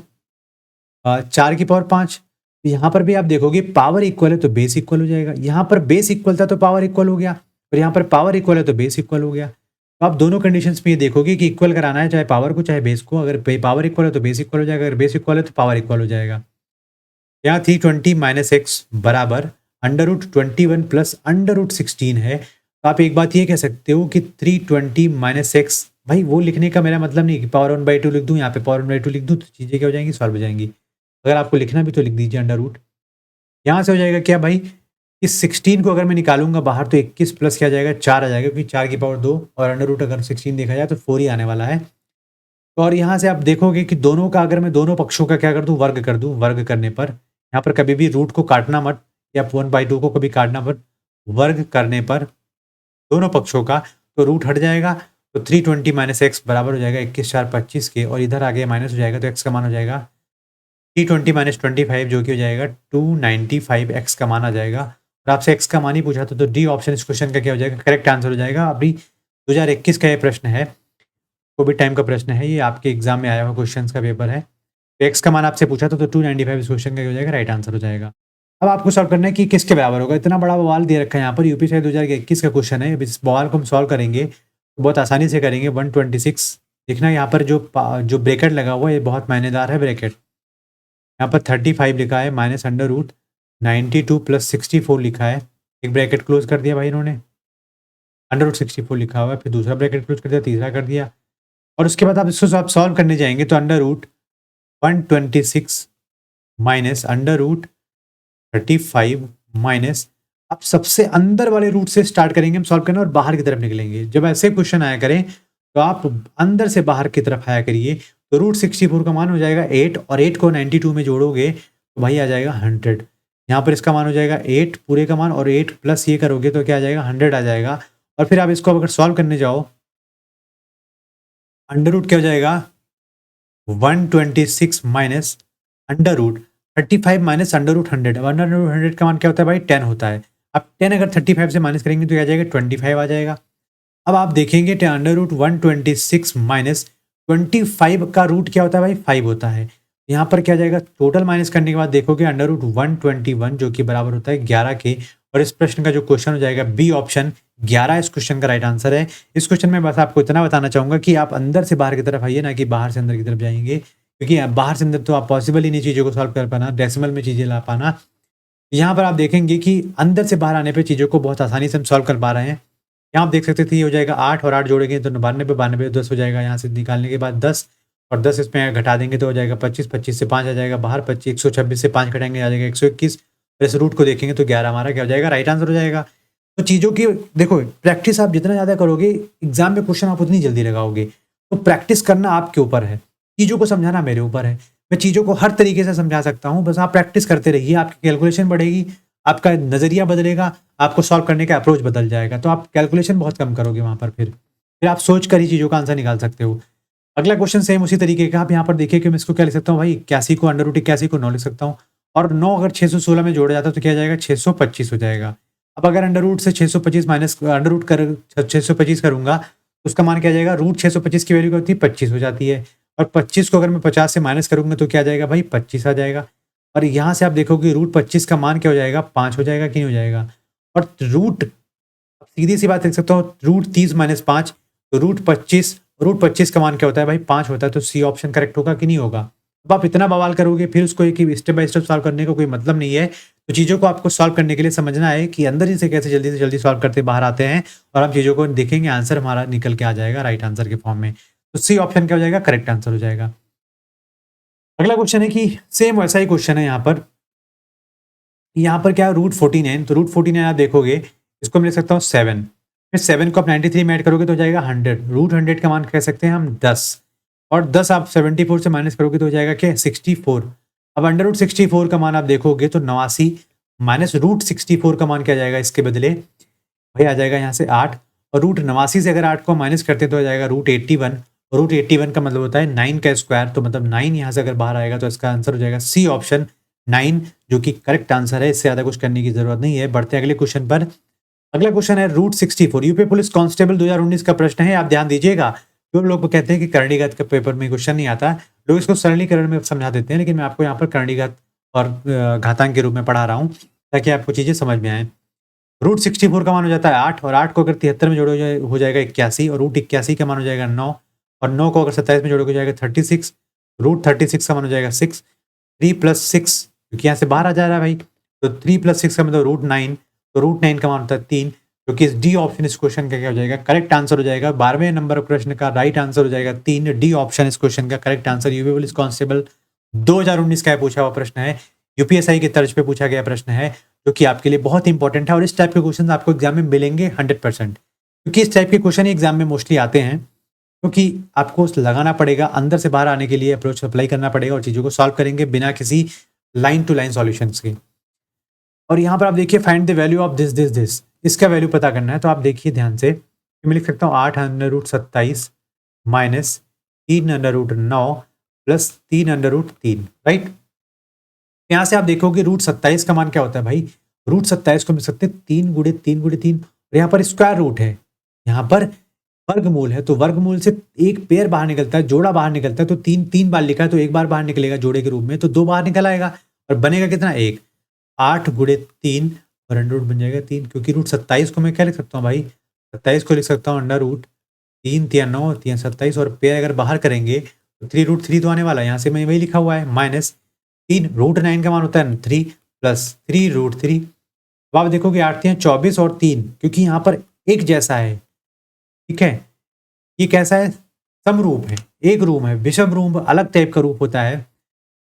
4 की पावर 5, तो यहाँ पर भी आप देखोगे पावर इक्वल है तो बेस इक्वल हो जाएगा। यहाँ पर बेस इक्वल था तो पावर इक्वल हो गया, और यहाँ पर पावर इक्वल है तो बेस इक्वल हो गया। तो आप दोनों कंडीशंस में ये देखोगे कि इक्वल कराना है चाहे पावर को चाहे बेस को। अगर पावर इक्वल है तो बेस इक्वल हो जाएगा, अगर बेस इक्वल है तो पावर इक्वल हो जाएगा। यहाँ 320 - x बराबर √21 प्लस √16 है। तो आप एक बात ये कह सकते हो कि 320 - x, भाई वो लिखने का मेरा मतलब नहीं कि पावर 1/2 लिख दूं, यहाँ पे पावर 1/2 लिख दूं तो चीज़ें क्या हो जाएंगी, सॉल्व हो जाएंगी। अगर आपको लिखना भी तो लिख दीजिए अंडर रूट। यहाँ से हो जाएगा क्या भाई, इस 16 को अगर मैं निकालूंगा बाहर तो 21 प्लस क्या आ जाएगा, 4 आ जाएगा, क्योंकि 4 की पावर 2 और अंडर रूट अगर 16 देखा जाए तो 4 ही आने वाला है। और यहाँ से आप देखोगे कि दोनों का अगर मैं दोनों पक्षों का क्या कर दूं, वर्ग कर दूं। वर्ग करने पर यहाँ पर कभी भी रूट को काटना मत, या 1/2 को कभी काटना मत। वर्ग करने पर दोनों पक्षों का तो रूट हट जाएगा, तो 320 - x बराबर हो जाएगा 21 4 25 के, और इधर आगे माइनस हो जाएगा तो x का मान हो जाएगा 320 - 25, जो कि हो जाएगा 295 x का मान आ जाएगा। और आपसे x का मान ही पूछा तो डी ऑप्शन इस क्वेश्चन का क्या हो जाएगा, करेक्ट आंसर हो जाएगा। अभी 2021 का ये प्रश्न है, कोविड टाइम का प्रश्न है, ये आपके एग्जाम में आया हुआ क्वेश्चन का पेपर है। तो x का मान आपसे पूछा था तो 295 इस क्वेश्चन का हो जाएगा, राइट आंसर हो जाएगा। अब आपको सॉल्व करना है कि किसके बराबर होगा। इतना बड़ा बवाल दे रखा है यहाँ पर, यूपी से 2021 का क्वेश्चन है। इस बवाल को हम सॉल्व करेंगे तो बहुत आसानी से करेंगे। 126 देखना, यहाँ पर जो ब्रैकेट लगा हुआ है ये बहुत मायनेदार है ब्रैकेट। यहाँ पर 35 लिखा है माइनस √92 प्लस 64 लिखा है। एक ब्रैकेट क्लोज कर दिया भाई इन्होंने, √64 लिखा हुआ है, फिर दूसरा ब्रैकेट क्लोज कर दिया, तीसरा कर दिया, और उसके बाद आप इसको आप सॉल्व करने जाएंगे तो √126 माइनस √35 माइनस, आप सबसे अंदर वाले रूट से स्टार्ट करेंगे हम सॉल्व करना और बाहर की तरफ निकलेंगे। जब ऐसे क्वेश्चन आया करें तो आप अंदर से बाहर की तरफ आया करिए। तो √64 का मान हो जाएगा 8, और 8 को 92 में जोड़ोगे तो भाई आ जाएगा 100। यहाँ पर इसका मान हो जाएगा 8 पूरे का मान, और 8 प्लस ये करोगे तो क्या आ जाएगा, 100 आ जाएगा। और फिर आप इसको अगर सॉल्व करने जाओ, अंडर रूट क्या हो जाएगा 126 माइनस √35 माइनस √100। √100 का मान क्या होता है भाई, 10 होता है। अब 10 अगर 35 से माइनस करेंगे तो क्या आ जाएगा, 25 आ जाएगा। अब आप देखेंगे √126 माइनस 25 का रूट क्या होता है भाई, 5 होता है। यहाँ पर क्या जाएगा, टोटल माइनस करने के बाद देखोगे √121 जो कि बराबर होता है 11 के। और इस प्रश्न का जो क्वेश्चन हो जाएगा बी ऑप्शन 11 इस क्वेश्चन का राइट आंसर है। इस क्वेश्चन में बस आपको इतना बताना चाहूंगा कि आप अंदर से बाहर की तरफ आइए, ना कि बाहर से अंदर की तरफ जाएंगे, क्योंकि बाहर से अंदर तो आप पॉसिबल ही नहीं चीज़ों को सॉल्व कर पाना, डेसिमल में चीज़ें ला पाना। यहाँ पर आप देखेंगे कि अंदर से बाहर आने पर चीज़ों को बहुत आसानी से हम सॉल्व कर पा रहे हैं। यहाँ आप देख सकते थे ये हो जाएगा 8 और 8 जोड़ेंगे तो 92, 92 10 हो जाएगा। यहाँ से निकालने के बाद 10 और 10 इसमें घटा देंगे तो हो जाएगा 25, 25 से 5 आ जाएगा बाहर, 25 126 से 5 घटाएंगे आ जाएगा 121। इस रूट को देखेंगे तो 11 हमारा क्या हो जाएगा, राइट आंसर हो जाएगा। तो चीज़ों की देखो प्रैक्टिस आप जितना ज़्यादा करोगे एग्जाम में क्वेश्चन आप उतनी जल्दी लगाओगे। तो प्रैक्टिस करना आपके ऊपर है, चीज़ों को समझाना मेरे ऊपर है। मैं चीज़ों को हर तरीके से समझा सकता हूँ, बस आप प्रैक्टिस करते रहिए, आपकी कैलकुलेशन बढ़ेगी, आपका नज़रिया बदलेगा, आपको सॉल्व करने का अप्रोच बदल जाएगा। तो आप कैलकुलेशन बहुत कम करोगे वहाँ पर, फिर आप सोच कर ही चीज़ों का आंसर निकाल सकते हो। अगला क्वेश्चन सेम उसी तरीके का, आप यहाँ पर देखिए कि मैं इसको क्या लिख सकता हूँ भाई, 81 को √81 को 9 लिख सकता हूँ, और 9 अगर 616 में जोड़ा जाता है तो क्या जाएगा 625 हो जाएगा। अब अगर अंडर रूट से 625 माइनस अंडर रूट कर 625 करूंगा तो उसका मान क्या आ जाएगा, √625 की वैल्यू क्या होती है 25 हो जाती है, और 25 को अगर मैं 50 से माइनस करूंगा तो क्या आ जाएगा भाई 25 आ जाएगा। और यहाँ से आप देखोगे √25 का मान क्या हो जाएगा 5 हो जाएगा कि नहीं हो जाएगा। और रूट सीधी सी बात लिख सकता हूँ, रूट 30 माइनस 5 तो रूट 25। रूट 25 का मान क्या होता है भाई? 5 होता है। तो सी ऑप्शन करेक्ट होगा कि नहीं होगा? अब आप इतना बवाल करोगे फिर उसको एक स्टेप बाय स्टेप सॉल्व करने का कोई मतलब नहीं है। तो चीज़ों को आपको सॉल्व करने के लिए समझना है कि अंदर ही से कैसे जल्दी से जल्दी सॉल्व करते बाहर आते हैं, और आप चीज़ों को देखेंगे आंसर हमारा निकल के आ जाएगा राइट आंसर के फॉर्म में। तो सी ऑप्शन क्या हो जाएगा? करेक्ट आंसर हो जाएगा। अगला क्वेश्चन है कि सेम वैसा ही क्वेश्चन है यहाँ पर क्या है? रूट 49। तो रूट 49 आप देखोगे, इसको मैं लिख सकता हूँ 7। फिर 7 को आप 93 में ऐड करोगे तो हो जाएगा 100। रूट 100 का मान कह सकते हैं हम 10, और 10 आप 74 से माइनस करोगे तो हो जाएगा क्या? 64। अब अंडर रूट 64 का मान आप देखोगे तो 89 माइनस रूट 64 का मान क्या आ जाएगा इसके बदले? भाई आ जाएगा यहाँ से 8, और रूट 89 से अगर 8 को माइनस करते तो हो जाएगा रूट 81। रूट 81 का मतलब होता है 9 का स्क्वायर, तो मतलब 9 यहाँ से अगर बाहर आएगा तो इसका आंसर हो जाएगा सी ऑप्शन 9, जो कि करेक्ट आंसर है। इससे ज़्यादा कुछ करने की जरूरत नहीं है। बढ़ते हैं अगले क्वेश्चन पर। अगला क्वेश्चन है रूट 64। यूपी पुलिस कांस्टेबल 2019 का प्रश्न है। आप ध्यान दीजिएगा, जो लोग कहते हैं कि करणीगत के पेपर में क्वेश्चन नहीं आता, लोग इसको सरलीकरण में समझा देते हैं, लेकिन मैं आपको यहाँ पर करणीगत और घातांक के रूप में पढ़ा रहा हूँ ताकि आपको चीज़ें समझ में आए। रूट 64 का मान हो जाता है 8, और 8 को अगर 73 में जोड़ो हो जाएगा 81, और रूट 81 का मान हो जाएगा 9, और 9 को अगर 27 में जोड़ोगे हो जाएगा 36। रूट 36 का मान हो जाएगा 6। 3 प्लस 6 क्योंकि यहाँ से बाहर आ जा रहा है भाई, तो 3 प्लस 6 का मतलब रूट 9। तो रूट 9 का मान होता है 3, क्योंकि इस डी ऑप्शन इस क्वेश्चन का क्या हो जाएगा? करेक्ट आंसर हो जाएगा। 12वें नंबर प्रश्न का राइट आंसर हो जाएगा 3। डी ऑप्शन इस क्वेश्चन का correct answer. UP police constable 2019 का पूछा हुआ प्रश्न है, यूपीएसआई की तर्ज पे पूछा गया प्रश्न है, जो कि आपके लिए बहुत इंपॉर्टेंट है। और इस टाइप के क्वेश्चन आपको एग्जाम में मिलेंगे 100%, क्योंकि इस टाइप के क्वेश्चन एग्जाम में मोस्टली आते हैं, क्योंकि आपको लगाना पड़ेगा, अंदर से बाहर आने के लिए अप्रोच अप्लाई करना पड़ेगा, और चीज़ों को सॉल्व करेंगे बिना किसी लाइन टू लाइन सॉल्यूशंस के। और यहाँ पर आप देखिए find the value of this this this, इसका वैल्यू पता करना है। तो आप देखिए ध्यान से, मैं लिख सकता हूँ 8 under root 27 minus 3 under root 9 plus 3 under root 3, right. यहाँ से आप देखोगे रूट 27 का मान क्या होता है भाई? रूट 27 को मिल सकते हैं 3 गुड़े 3 गुड़े 3, और यहाँ पर स्क्वायर रूट है, यहाँ पर वर्गमूल है, तो वर्गमूल से एक पेयर बाहर निकलता है, जोड़ा बाहर निकलता है, तो 3 बार लिखा है तो एक बार बाहर निकलेगा जोड़े के रूप में, तो 2 बाहर निकल आएगा, और बनेगा कितना? 1। 8 गुड़े 3 और अंडर रूट बन जाएगा 3, क्योंकि रूट 27 को मैं क्या लिख सकता हूँ भाई? 27 को लिख सकता हूँ अंडर रूट 3 तिया 9 तिया 27, और पेयर अगर बाहर करेंगे तो 3 रूट 3 तो आने वाला है, यहाँ से मैं वही लिखा हुआ है माइनस 3 रूट 9 का मान होता है 3 प्लस 3 रूट 3। अब आप देखोगे 8 तिया 24 और 3, क्योंकि यहाँ पर एक जैसा है, ठीक है, ये कैसा है? समरूप है, एक रूप है। विषम रूप अलग टाइप का रूप होता है।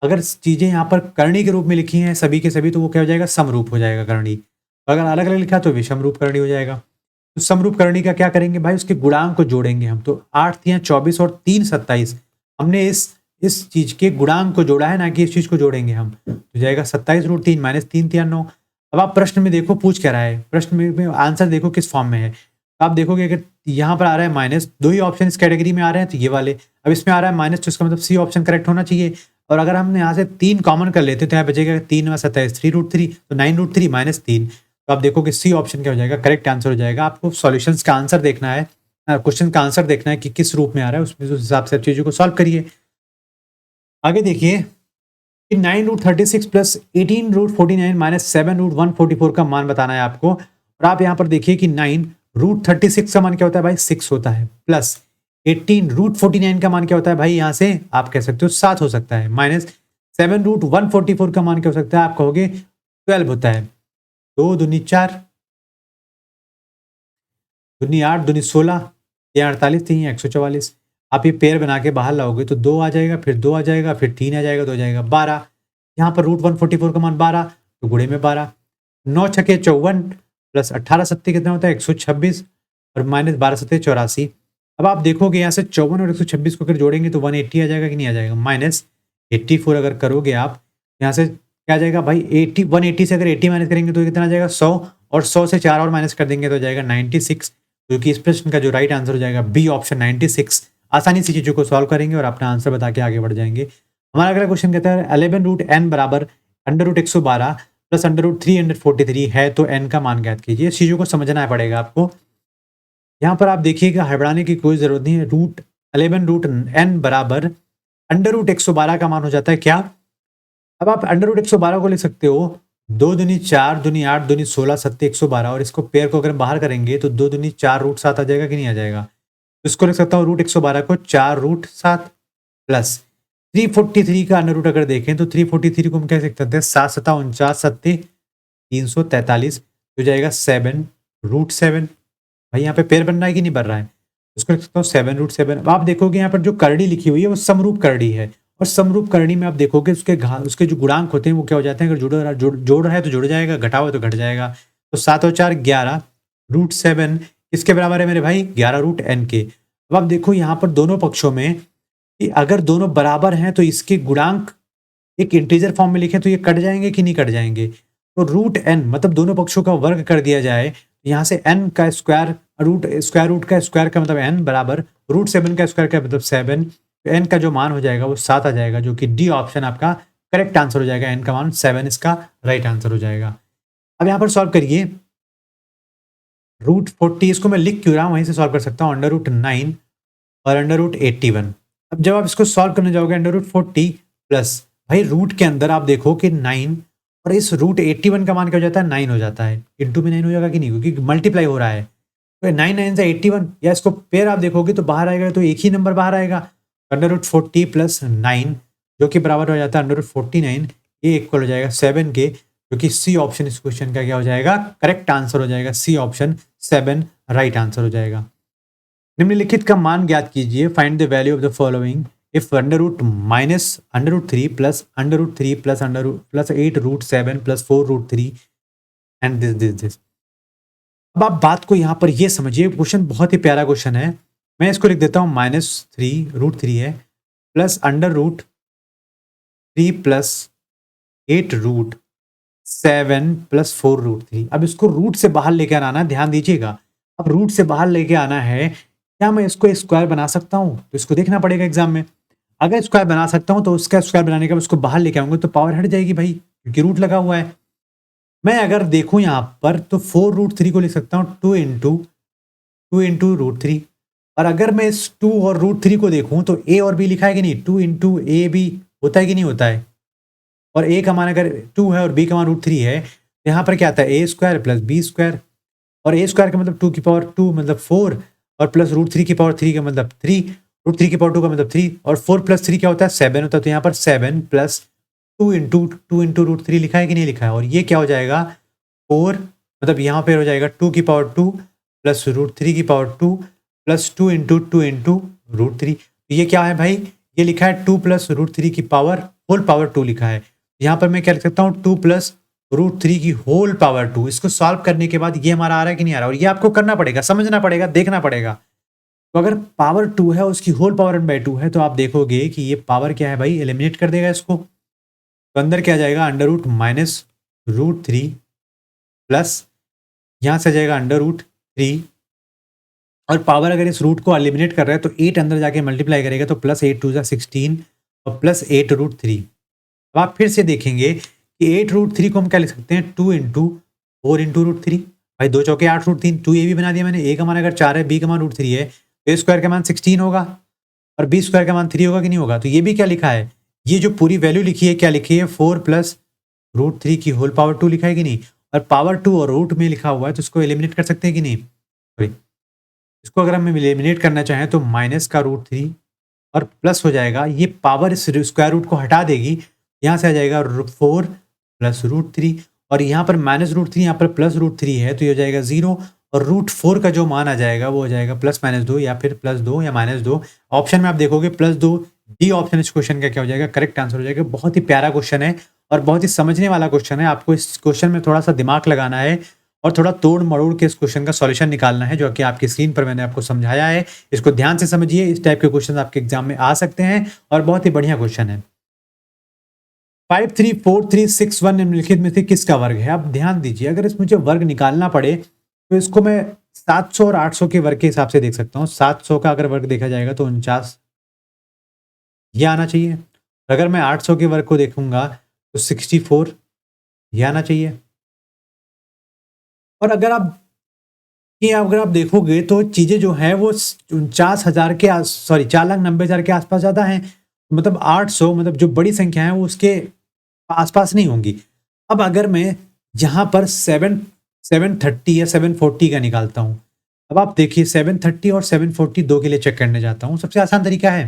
अगर चीजें यहाँ पर करणी के रूप में लिखी हैं सभी के सभी, तो वो क्या हो जाएगा? समरूप हो जाएगा करणी। अगर अलग अलग लिखा तो विषम रूप करणी हो जाएगा। तो समरूप करणी का क्या करेंगे भाई? उसके गुणांक को जोड़ेंगे हम। तो 8 तिया 24 और 3 27, हमने इस चीज के गुणांक को जोड़ा है, ना कि इस चीज को जोड़ेंगे हम। तो जाएगा 27 रूट 3 माइनस 3 तिया 9। अब आप प्रश्न में देखो पूछ क्या रहा है, प्रश्न में आंसर देखो किस फॉर्म में है। आप देखोगे अगर यहाँ पर आ रहा है माइनस, 2 ही ऑप्शन इस कैटेगरी में आ रहे हैं, तो ये वाले। अब इसमें आ रहा है माइनस, तो इसका मतलब सी ऑप्शन करेक्ट होना चाहिए। और अगर हम यहाँ से 3 कॉमन कर लेते तो यहाँ बचेगा 3 व 27 3 रूट 3, तो 9 रूट 3 माइनस 3। तो आप देखोगे सी ऑप्शन क्या हो जाएगा? करेक्ट आंसर हो जाएगा। आपको सॉल्यूशंस का आंसर देखना है, क्वेश्चन का आंसर देखना है कि किस रूप में आ रहा है, उसमें उस हिसाब से चीज़ों को सॉल्व करिए। आगे देखिए, 9 root 36 plus 18 root 49 minus 7 root 144 का मान बताना है आपको। और आप यहाँ पर देखिए कि 9 रूट 36 का मान क्या होता है भाई? 6 होता है, प्लस 18 रूट 49 का मान क्या होता है भाई? यहाँ से आप कह सकते हो 7 हो सकता है, माइनस 7 रूट 144 का मान क्या हो सकता है? आप कहोगे 12 होता है। 2 दूनी 4, दूनी 8, दूनी 16, या 48, 3 144। आप ये पेयर बना के बाहर लाओगे तो 2 आ जाएगा, फिर 2 आ जाएगा, फिर 3 आ जाएगा, तो हो जाएगा 12। यहाँ पर रूट 144 का मान 12, तो गुणे में 12। 9 छके 54 प्लस 18 सत्ते कितना होता है? 126, और माइनस 12 सत्ते 84। अब आप देखोगे यहाँ से 54 और 126 को अगर जोड़ेंगे तो 180 आ जाएगा कि नहीं आ जाएगा? माइनस 84 अगर करोगे आप, यहाँ से क्या आ जाएगा भाई? 80 180 से अगर 80 माइनस करेंगे तो कितना आ जाएगा? 100, और 100 से 4 और माइनस कर देंगे तो हो जाएगा 96, क्योंकि इस प्रश्न का जो राइट आंसर हो जाएगा बी ऑप्शन 96। आसानी से चीज़ों को सॉल्व करेंगे और अपना आंसर बता के आगे बढ़ जाएंगे। हमारा अगला क्वेश्चन कहता है 11 रूट एन बराबर under root 112 plus under root 343 है, तो एन का मान ज्ञात कीजिए। इस चीज़ों को समझना पड़ेगा आपको। यहाँ पर आप देखिएगा, हड़बड़ाने की कोई जरूरत नहीं है। 11 रूट एन बराबर अंडर रूट 112 का मान हो जाता है क्या? अब आप अंडर रूट 112 को लिख सकते हो 2 दूनी 4, दूनी 8, दूनी 16, सत्ते 112 और इसको पेयर को अगर बाहर करेंगे तो 2 दूनी 4 रूट 7 आ जाएगा कि नहीं आ जाएगा? तो इसको लिख सकता हूँ रूट 112 को 4 रूट 7 प्लस 343 का अंडर रूट अगर देखें तो 343 को हम क्या लिख सकते हैं 7 सत्ता 49 सत्ते 343 हो जाएगा 7 रूट 7। भाई यहाँ पे पेयर बन रहा है कि नहीं बन रहा है? उसको लिख सकता हूँ 7 रूट 7। अब आप देखोगे यहाँ पर जो करड़ी लिखी हुई है वो समरूप करड़ी है और समरूप करड़ी में आप देखोगे उसके जो गुणांक होते हैं वो क्या हो जाते हैं, अगर जोड़ रहा है तो जुड़ जाएगा, घटा हुआ तो घट जाएगा। तो 7 और 4 11 रूट 7 किसके बराबर है मेरे भाई? 11 रूट n के। अब आप देखो यहाँ पर दोनों पक्षों में कि अगर दोनों बराबर हैं तो इसके गुणांक एक इंटीजर फॉर्म में लिखे तो ये कट जाएंगे कि नहीं कट जाएंगे? तो रूट n मतलब दोनों पक्षों का वर्ग कर दिया जाए, यहाँ से n का स्क्वायर रूट का स्क्वायर का मतलब n बराबर रूट 7 का स्क्वायर का मतलब 7। तो n का जो मान हो जाएगा वो 7 आ जाएगा, जो कि डी ऑप्शन आपका करेक्ट आंसर हो जाएगा। n का मान 7 इसका राइट आंसर हो जाएगा। अब यहाँ पर सॉल्व करिए रूट 40, इसको मैं लिख क्यों रहा हूँ वहीं से सॉल्व कर सकता हूँ, अंडर रूट 9 और अंडर रूट 81। अब जब आप इसको सॉल्व करने जाओगे अंडर रूट 40 प्लस भाई रूट के अंदर आप देखो कि 9 और इस रूट 81 का मान क्या हो जाता है? 9 हो जाता है। इंटू में 9 हो जाएगा कि नहीं, क्योंकि मल्टीप्लाई हो रहा है। तो 9 9 से 81 या इसको पेयर आप देखोगे तो बाहर आएगा तो एक ही नंबर बाहर आएगा, अंडर रूट 40 प्लस 9 जो कि बराबर हो जाता है अंडर रूट 49। ये इक्वल हो जाएगा 7 के, क्योंकि सी ऑप्शन इस क्वेश्चन का क्या हो जाएगा? करेक्ट आंसर हो जाएगा। सी ऑप्शन 7 राइट आंसर हो जाएगा। निम्नलिखित का मान ज्ञात कीजिए, find the value of the following if under root minus under root 3 plus under root 3 plus under root plus 8 root 7 plus 4 root 3 and this. अब आप बात को यहाँ पर ये समझिए, क्वेश्चन बहुत ही प्यारा क्वेश्चन है। मैं इसको लिख देता हूँ -3 रूट 3 है plus under root 3 plus 8 root 7 plus 4 root 3। अब इसको रूट से बाहर लेके आना है, ध्यान दीजिएगा। अब रूट से बाहर लेके आना है, क्या मैं इसको स्क्वायर बना सकता हूँ? तो इसको देखना पड़ेगा एग्जाम में। अगर स्क्वायर बना सकता हूँ तो उसका स्क्वायर बनाने के बाद उसको बाहर लेके आऊंगा तो पावर हट जाएगी भाई, क्योंकि रूट लगा हुआ है। मैं अगर देखूं यहाँ पर तो 4 रूट 3 को लिख सकता हूँ 2 इंटू रूट 3। और अगर मैं इस 2 और रूट 3 को देखूं तो ए और बी लिखा है कि नहीं? 2 इंटू ए बी होता है कि नहीं होता है? और ए का मान अगर 2 है और बी का मान रूट 3 है तो यहाँ पर क्या आता है? ए स्क्वायर प्लस बी स्क्वायर, और ए स्क्वायर का मतलब 2 की पावर 2 मतलब 4 और प्लस रूट 3 की पावर 3 का मतलब 3, रूट 3 की पावर 2 का मतलब 3 और 4 प्लस 3 क्या होता है? 7 होता है। तो यहाँ पर 7 प्लस 2 इंटू रूट 3 लिखा है कि नहीं लिखा है? और ये क्या हो जाएगा? 4 मतलब यहाँ पर हो जाएगा 2 की पावर 2 प्लस रूट 3 की पावर 2 प्लस 2 इंटू रूट 3। ये क्या है भाई? ये लिखा है 2 प्लस रूट 3 की पावर होल पावर 2 लिखा है। यहाँ पर मैं क्या लिख सकता हूँ? 2 प्लस रूट 3 की होल पावर 2। इसको सॉल्व करने के बाद ये हमारा आ रहा है कि नहीं आ रहा? और ये आपको करना पड़ेगा, समझना पड़ेगा, देखना पड़ेगा। तो अगर पावर 2 है उसकी होल पावर 1/2 है तो आप देखोगे कि ये पावर क्या है भाई? एलिमिनेट कर देगा इसको। तो अंदर क्या आ जाएगा? Under root minus root 3 plus यहाँ से आ जाएगा अंडर रूट 3 और पावर अगर इस रूट को एलिमिनेट कर रहा है तो 8 अंदर जाके मल्टीप्लाई करेगा तो प्लस 8 2 16 और प्लस 8 रूट 3। अब आप फिर से देखेंगे कि 8 रूट 3 को हम क्या लिख सकते हैं? 2 इंटू 4 इंटू रूट 3। भाई 2 चौके 8 रूट 3, 2 ये भी बना दिया मैंने। ए का मान अगर 4 है, बी का मान रूट 3 है तो ए स्क्वायर का मान 16 होगा और बी स्क्वायर का मान 3 होगा कि नहीं होगा? तो ये भी क्या लिखा है? ये जो पूरी वैल्यू लिखी है क्या लिखी है? 4 प्लस रूट 3 की होल पावर 2 लिखा है कि नहीं? और पावर 2 और रूट में लिखा हुआ है तो इसको एलिमिनेट कर सकते हैं कि नहीं? इसको अगर हम एलिमिनेट करना चाहें तो माइनस का रूट 3 और प्लस हो जाएगा, ये पावर इस स्क्वायर रूट को हटा देगी, यहाँ से आ जाएगा 4 प्लस रूट 3 और यहाँ पर माइनस रूट 3 यहाँ पर प्लस रूट 3 है तो ये हो जाएगा 0 और रूट 4 का जो मान आ जाएगा वो हो जाएगा +-2 या फिर +2 या -2। ऑप्शन में आप देखोगे +2। डी ऑप्शन इस क्वेश्चन का क्या हो जाएगा? करेक्ट आंसर हो जाएगा। बहुत ही प्यारा क्वेश्चन है और बहुत ही समझने वाला क्वेश्चन है। आपको इस क्वेश्चन में थोड़ा सा दिमाग लगाना है और थोड़ा तोड़ मरोड़ के इस क्वेश्चन का सॉल्यूशन निकालना है, जो कि आपकी स्क्रीन पर मैंने आपको समझाया है। इसको ध्यान से समझिए, इस टाइप के क्वेश्चन आपके एग्जाम में आ सकते हैं और बहुत ही बढ़िया क्वेश्चन है। 5 3 4 3 6 1 निम्नलिखित में से किसका वर्ग है? अब ध्यान दीजिए, अगर इस मुझे वर्ग निकालना पड़े तो इसको मैं 700 और 800 के वर्ग के हिसाब से देख सकता हूँ। 700 का अगर वर्ग देखा जाएगा तो 49 ये आना चाहिए। अगर मैं 800 के वर्ग को देखूंगा तो 64 ये आना चाहिए। और अगर आप देखोगे तो चीज़ें जो हैं वो 49,000 के 4,90,000 के आसपास ज़्यादा हैं। मतलब 800 मतलब जो बड़ी संख्या है वो उसके आसपास नहीं होंगी। अब अगर मैं यहाँ पर 730 या 740 का निकालता हूँ। अब आप देखिए 730 और 740 2 के लिए चेक करने जाता हूँ। सबसे आसान तरीका है,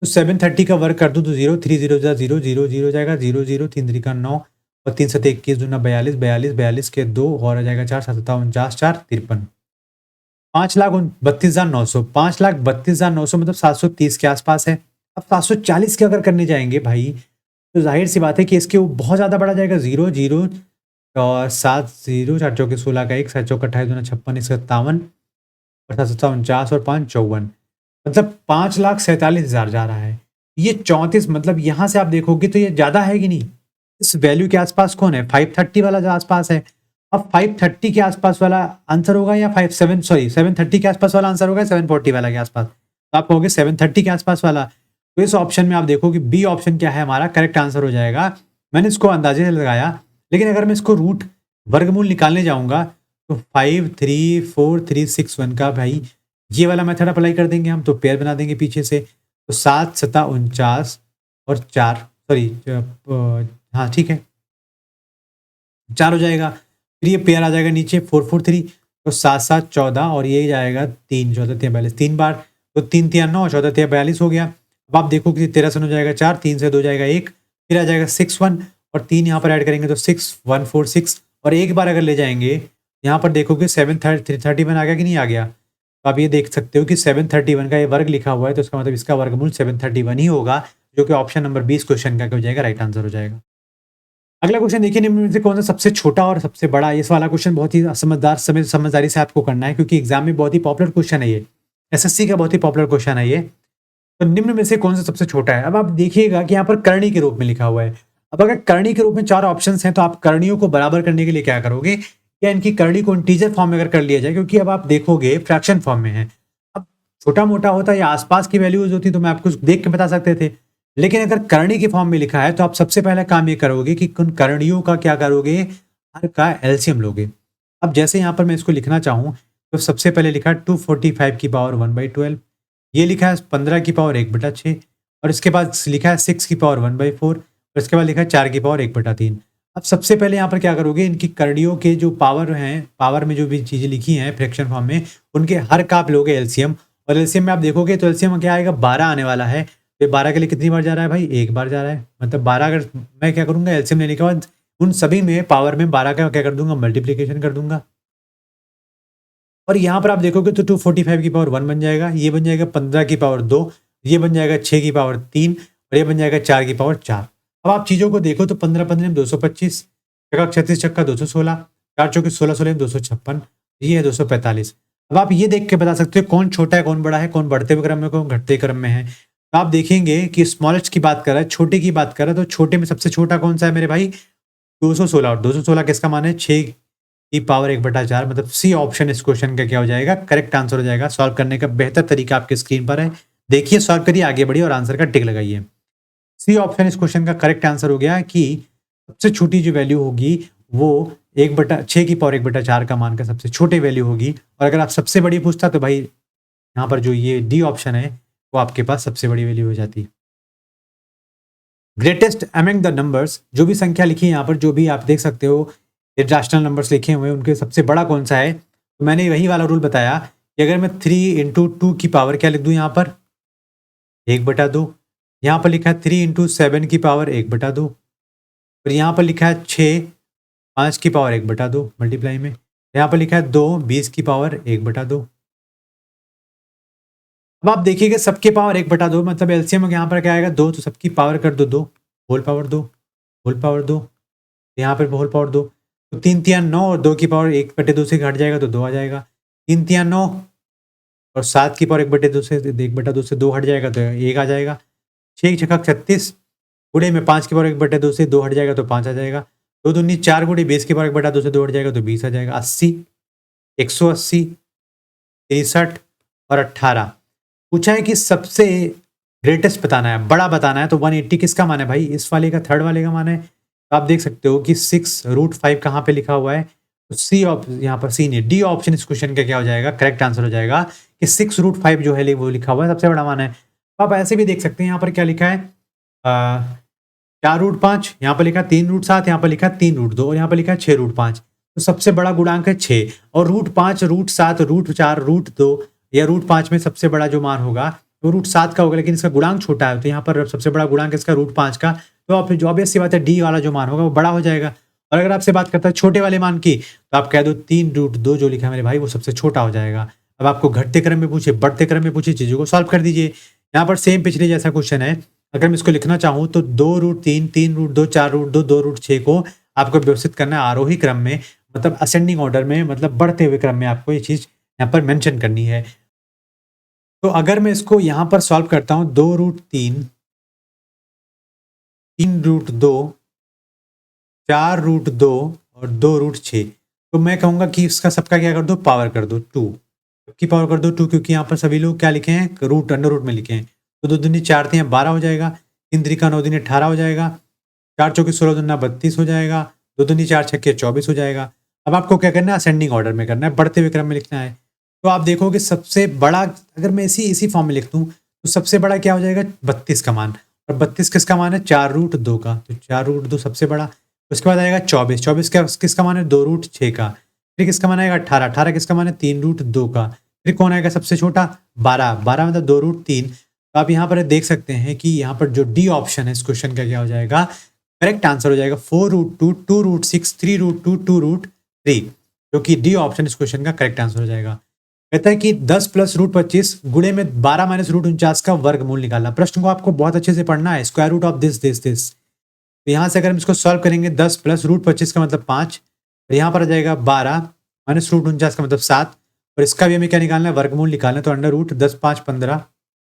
तो 730 का वर्क कर दूँ तो 0, 3 0 जा 0, 0 0 जाएगा, 0 0, 3 3 का 9 और 3 7 21 दूना 42, 42 42 के 2 और आ जाएगा 4 7 49 4 53। 5,32,900, 5,32,900 मतलब 730 के आसपास है। अब 740 के अगर करने जाएंगे भाई, तो जाहिर सी बात है कि इसके वो बहुत ज़्यादा बढ़ा जाएगा। 0 0 और 7 0 4 चौके 16 का 1 7 चौक 28 दूना 56 1 57 और 7 7 49 और 5 54, मतलब 5,47,000 जा रहा है। ये 34 मतलब यहाँ से आप देखोगे तो ये ज़्यादा है कि नहीं? इस वैल्यू के आसपास कौन है? 530 वाला जो आसपास है। अब 530 के आसपास वाला आंसर होगा या 730 के आसपास वाला आंसर होगा, 740 वाला के आसपास? तो आप कहोगे 730 के आसपास वाला। तो इस ऑप्शन में आप देखोगे बी ऑप्शन क्या है हमारा करेक्ट आंसर हो जाएगा। मैंने इसको अंदाजे से लगाया, लेकिन अगर मैं इसको रूट वर्गमूल निकालने जाऊंगा तो 534,361 का भाई ये वाला मेथड अप्लाई कर देंगे हम, तो पेयर बना देंगे पीछे से, तो 7 7 49 और 4 सॉरी हाँ ठीक है 4 हो जाएगा। फिर ये पेयर आ जाएगा नीचे 443, तो 7 7 14 और ये जाएगा 3 14 43 3 बार, तो 3 3 9 14 3 42 हो गया। अब आप देखो कि 13 से हो जाएगा 4, 3 से 2 जाएगा 1, फिर आ जाएगा 6 1 और 3 यहाँ पर ऐड करेंगे तो 6 1 4 6 और एक बार अगर ले जाएंगे यहाँ पर देखोगे 731 आ गया कि नहीं आ गया। तो आप ये देख सकते हो कि 731 का ये वर्ग लिखा हुआ है, तो इसका मतलब इसका वर्गमूल 731 ही होगा, जो कि ऑप्शन नंबर 20 क्वेश्चन का हो जाएगा, राइट आंसर हो जाएगा। अगला क्वेश्चन देखिए, निम्न में से कौन सा सबसे छोटा और सबसे बड़ा? इस वाला क्वेश्चन बहुत ही समझदारी से आपको करना है, क्योंकि एग्जाम में बहुत ही पॉपुलर क्वेश्चन है ये, एसएससी का बहुत ही पॉपुलर क्वेश्चन है ये। तो निम्न में से कौन सा सबसे छोटा है? अब आप देखिएगा कि यहाँ पर करणी के रूप में लिखा हुआ है। अब अगर करणी के रूप में 4 ऑप्शंस हैं, तो आप करणियों को बराबर करने के लिए क्या करोगे, या इनकी करणी को इंटीजर फॉर्म में अगर कर लिया जाए, क्योंकि अब आप देखोगे फ्रैक्शन फॉर्म में है। अब छोटा मोटा होता या आसपास की वैल्यूज होती तो मैं आपको देख के बता सकते थे, लेकिन अगर करणी के फॉर्म में लिखा है तो आप सबसे पहला काम ये करोगे कि उन करणियों का क्या करोगे, हर का एलसीएम लोगे। अब जैसे यहाँ पर मैं इसको लिखना चाहूँ, तो सबसे पहले लिखा 245 की पावर 1/12, ये लिखा है 15 की पावर 1/6 और इसके बाद लिखा है 6 की पावर 1/4 और इसके बाद लिखा है 4 की पावर 1/3। अब सबसे पहले यहाँ पर क्या करोगे, इनकी करणियों के जो पावर हैं, पावर में जो भी चीज़ें लिखी हैं फ्रैक्शन फॉर्म में, उनके हर का आप लोगे एलसीएम, और एलसीएम में आप देखोगे तो एलसीएम क्या आएगा, 12 आने वाला है। तो 12 के लिए कितनी बार जा रहा है भाई, एक बार जा रहा है। मतलब 12 अगर मैं क्या करूँगा, एलसीएम लेने के बाद उन सभी में पावर में 12 का क्या कर दूंगा, मल्टीप्लीकेशन कर दूंगा। और यहाँ पर आप देखोगे तो 245 की पावर 1 बन जाएगा, ये बन जाएगा 15 की पावर 2, ये बन जाएगा 6 की पावर 3 और ये बन जाएगा 4 की पावर 4। अब आप चीज़ों को देखो तो 15 15 में 225, छक्का 36 छक्का 216, 4 चौके 16 16 में 256, ये है 245। अब आप ये देख के बता सकते हो कौन छोटा है कौन बड़ा है, कौन बढ़ते हुए क्रम में कौन घटते क्रम में है। तो आप देखेंगे कि स्मॉलेस्ट की बात कर रहा है, छोटे की बात कर रहा है, तो छोटे में सबसे छोटा कौन सा है मेरे भाई, 216। और 216 किसका मान है, 6 की पावर 1/4, मतलब सी ऑप्शन इस क्वेश्चन का क्या हो जाएगा, करेक्ट आंसर हो जाएगा। सॉल्व करने का बेहतर तरीका आपके स्क्रीन पर है, देखिए सॉल्व करिए, आगे बढ़िए और आंसर का टिक लगाइए। सी ऑप्शन इस क्वेश्चन का करेक्ट आंसर हो गया कि सबसे छोटी जो वैल्यू होगी वो 1/6 की पावर 1/4 का मान का सबसे छोटी वैल्यू होगी। और अगर आप सबसे बड़ी पूछता तो भाई यहाँ पर जो ये डी ऑप्शन है वो आपके पास सबसे बड़ी वैल्यू हो जाती। ग्रेटेस्ट अमंग द नंबर्स, जो भी संख्या लिखी है यहाँ पर, जो भी आप देख सकते हो इरेशनल नंबर्स लिखे हुए हैं, उनके सबसे बड़ा कौन सा है। तो मैंने वही वाला रूल बताया कि अगर मैं 3 × 2 की पावर क्या लिख दूँ यहाँ पर, 1/2। यहाँ पर लिखा है 3 × 7 की पावर 1/2 और यहाँ पर लिखा है 6 5 की पावर 1/2 मल्टीप्लाई में। यहाँ पर लिखा है 2 20 की पावर 1/2। अब आप देखिएगा सबके पावर 1/2, मतलब एलसीएम यहाँ पर क्या आएगा, 2, तो सबकी पावर कर दो 2, होल पावर 2, होल पावर 2, यहाँ पर होल पावर 2, तो 3 3 9 और 2 की पावर 1/2 से घट जाएगा तो 2 आ जाएगा। 3 3 9 और 7 की पावर 1/2 से 2 हट जाएगा तो 1 आ जाएगा। 6 छक्का 36 गुणे में 5 की पावर 1/2 से 2 हट जाएगा तो 5 आ जाएगा। 2 दूनी 4 गुणे 20 की पावर 1/2 से 2 हट जाएगा तो 20 आ जाएगा। 80 180 63 और 18। पूछा है कि सबसे ग्रेटेस्ट बताना है, बड़ा बताना है, तो 180 किसका मान है भाई, इस वाले का, थर्ड वाले का मान है। तो आप देख सकते हो कि 6√5 कहाँ पे लिखा हुआ है, तो सी यहाँ पर सी नहीं, डी ऑप्शन इस क्वेश्चन का क्या हो जाएगा, करेक्ट आंसर हो जाएगा कि 6√5 जो है वो लिखा हुआ है सबसे बड़ा मान है। तो आप ऐसे भी देख सकते हैं यहाँ पर क्या लिखा है, 4√5, यहाँ पर लिखा 3√7, यहाँ पर लिखा 3√2 और यहाँ पर लिखा 6√5। तो सबसे बड़ा गुणांक है 6 और √5, √7, √4, √2 या √5 में सबसे बड़ा जो मान होगा वो √7 का होगा, लेकिन इसका गुणांक छोटा है तो यहाँ पर सबसे बड़ा गुणांक इसका √5 का। तो आप जो ऑब्वियस सी बात है डी वाला जो मान होगा वो बड़ा हो जाएगा। और अगर आपसे बात करता है छोटे वाले मान की तो आप कह दो 3√2 जो लिखा है मेरे भाई वो सबसे छोटा हो जाएगा। अब आपको घटते क्रम में पूछे, बढ़ते क्रम में पूछे, चीज़ों को सॉल्व कर दीजिए। यहाँ पर सेम पिछले जैसा क्वेश्चन है। अगर मैं इसको लिखना चाहूँ तो 2√3, 3√2, 4√2, 2√6 को आपको व्यवस्थित करना है आरोही क्रम में, मतलब असेंडिंग ऑर्डर में, मतलब बढ़ते हुए क्रम में आपको ये चीज़ यहाँ पर मेंशन करनी है। तो अगर मैं इसको यहाँ पर सॉल्व करता हूँ 2√3, 3√2, 4√2 और 2√6, तो मैं कहूँगा कि इसका सबका क्या कर दो, पावर कर दो 2 की पावर कर दो 2, क्योंकि यहाँ पर सभी लोग क्या लिखे हैं, रूट अंडर रूट में लिखे हैं। तो 2 दूनी 4 3 12 हो जाएगा, 3 त्रिका 9 दूनी 18 हो जाएगा, 4 चौकी 16 दूना 32 हो जाएगा, 2 दूनी 4 छक्के 24 हो जाएगा। अब आपको क्या करना है, असेंडिंग ऑर्डर में करना है, बढ़ते हुए क्रम में लिखना है। तो आप देखोगे सबसे बड़ा, अगर मैं इसी फॉर्म में लिख दूँ तो सबसे बड़ा क्या हो जाएगा, 32 का मान। और 32 किसका मान है, 4√2 का, तो 4√2 सबसे बड़ा। उसके बाद आएगा 24, 24 किसका मान है, 2√6 का। फिर किसका मान आएगा 18, 18 किसका मान है, 3√2 का। फिर कौन आएगा सबसे छोटा, 12, 12 मतलब 2√3। तो आप यहाँ पर देख सकते हैं कि यहाँ पर जो डी ऑप्शन है इस क्वेश्चन का क्या हो जाएगा, करेक्ट आंसर हो जाएगा 4√2, 2√6, 3√2, 2√3, जो कि डी ऑप्शन इस क्वेश्चन का करेक्ट आंसर हो जाएगा। कहता है कि 10 + √25 गुणे में 12 - √49 का वर्गमूल निकालना। प्रश्न को आपको बहुत अच्छे से पढ़ना है, स्क्वायर रूट ऑफ दिस। तो यहाँ से अगर हम इसको सॉल्व करेंगे 10 + √25 का मतलब 5, और यहाँ पर आ जाएगा 12 - √49 का मतलब 7, और इसका भी हमें क्या निकालना है, वर्गमूल निकालना है। तो अंडर रूट 10 5 15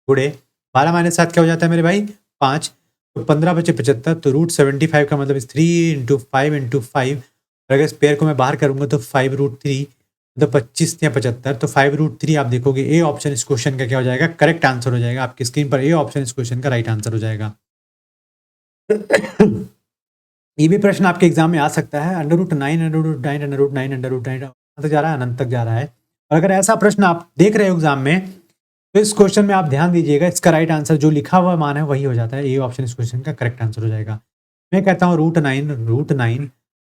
गुणे 12 - 7 क्या हो जाता है मेरे भाई, 5, तो 15 बचे 75, तो √75 का मतलब 3 × 5 × 5, और अगर इस पेयर को मैं बाहर करूंगा तो 5√3 मतलब 25 या 75, तो 5√3 आप देखोगे ए ऑप्शन इस क्वेश्चन का क्या हो जाएगा, करेक्ट आंसर हो जाएगा। आपकी स्क्रीन पर ए ऑप्शन इस क्वेश्चन का राइट आंसर हो जाएगा। ये भी प्रश्न आपके एग्जाम में आ सकता है, √9, √9, √9, √9 तक जा रहा है, अनंत तक जा रहा है। और अगर ऐसा प्रश्न आप देख रहे हो एग्जाम में तो इस क्वेश्चन में आप ध्यान दीजिएगा, इसका राइट आंसर जो लिखा हुआ मान है वही हो जाता है। ए ऑप्शन इस क्वेश्चन का करेक्ट आंसर हो जाएगा। मैं कहता हूँ √9,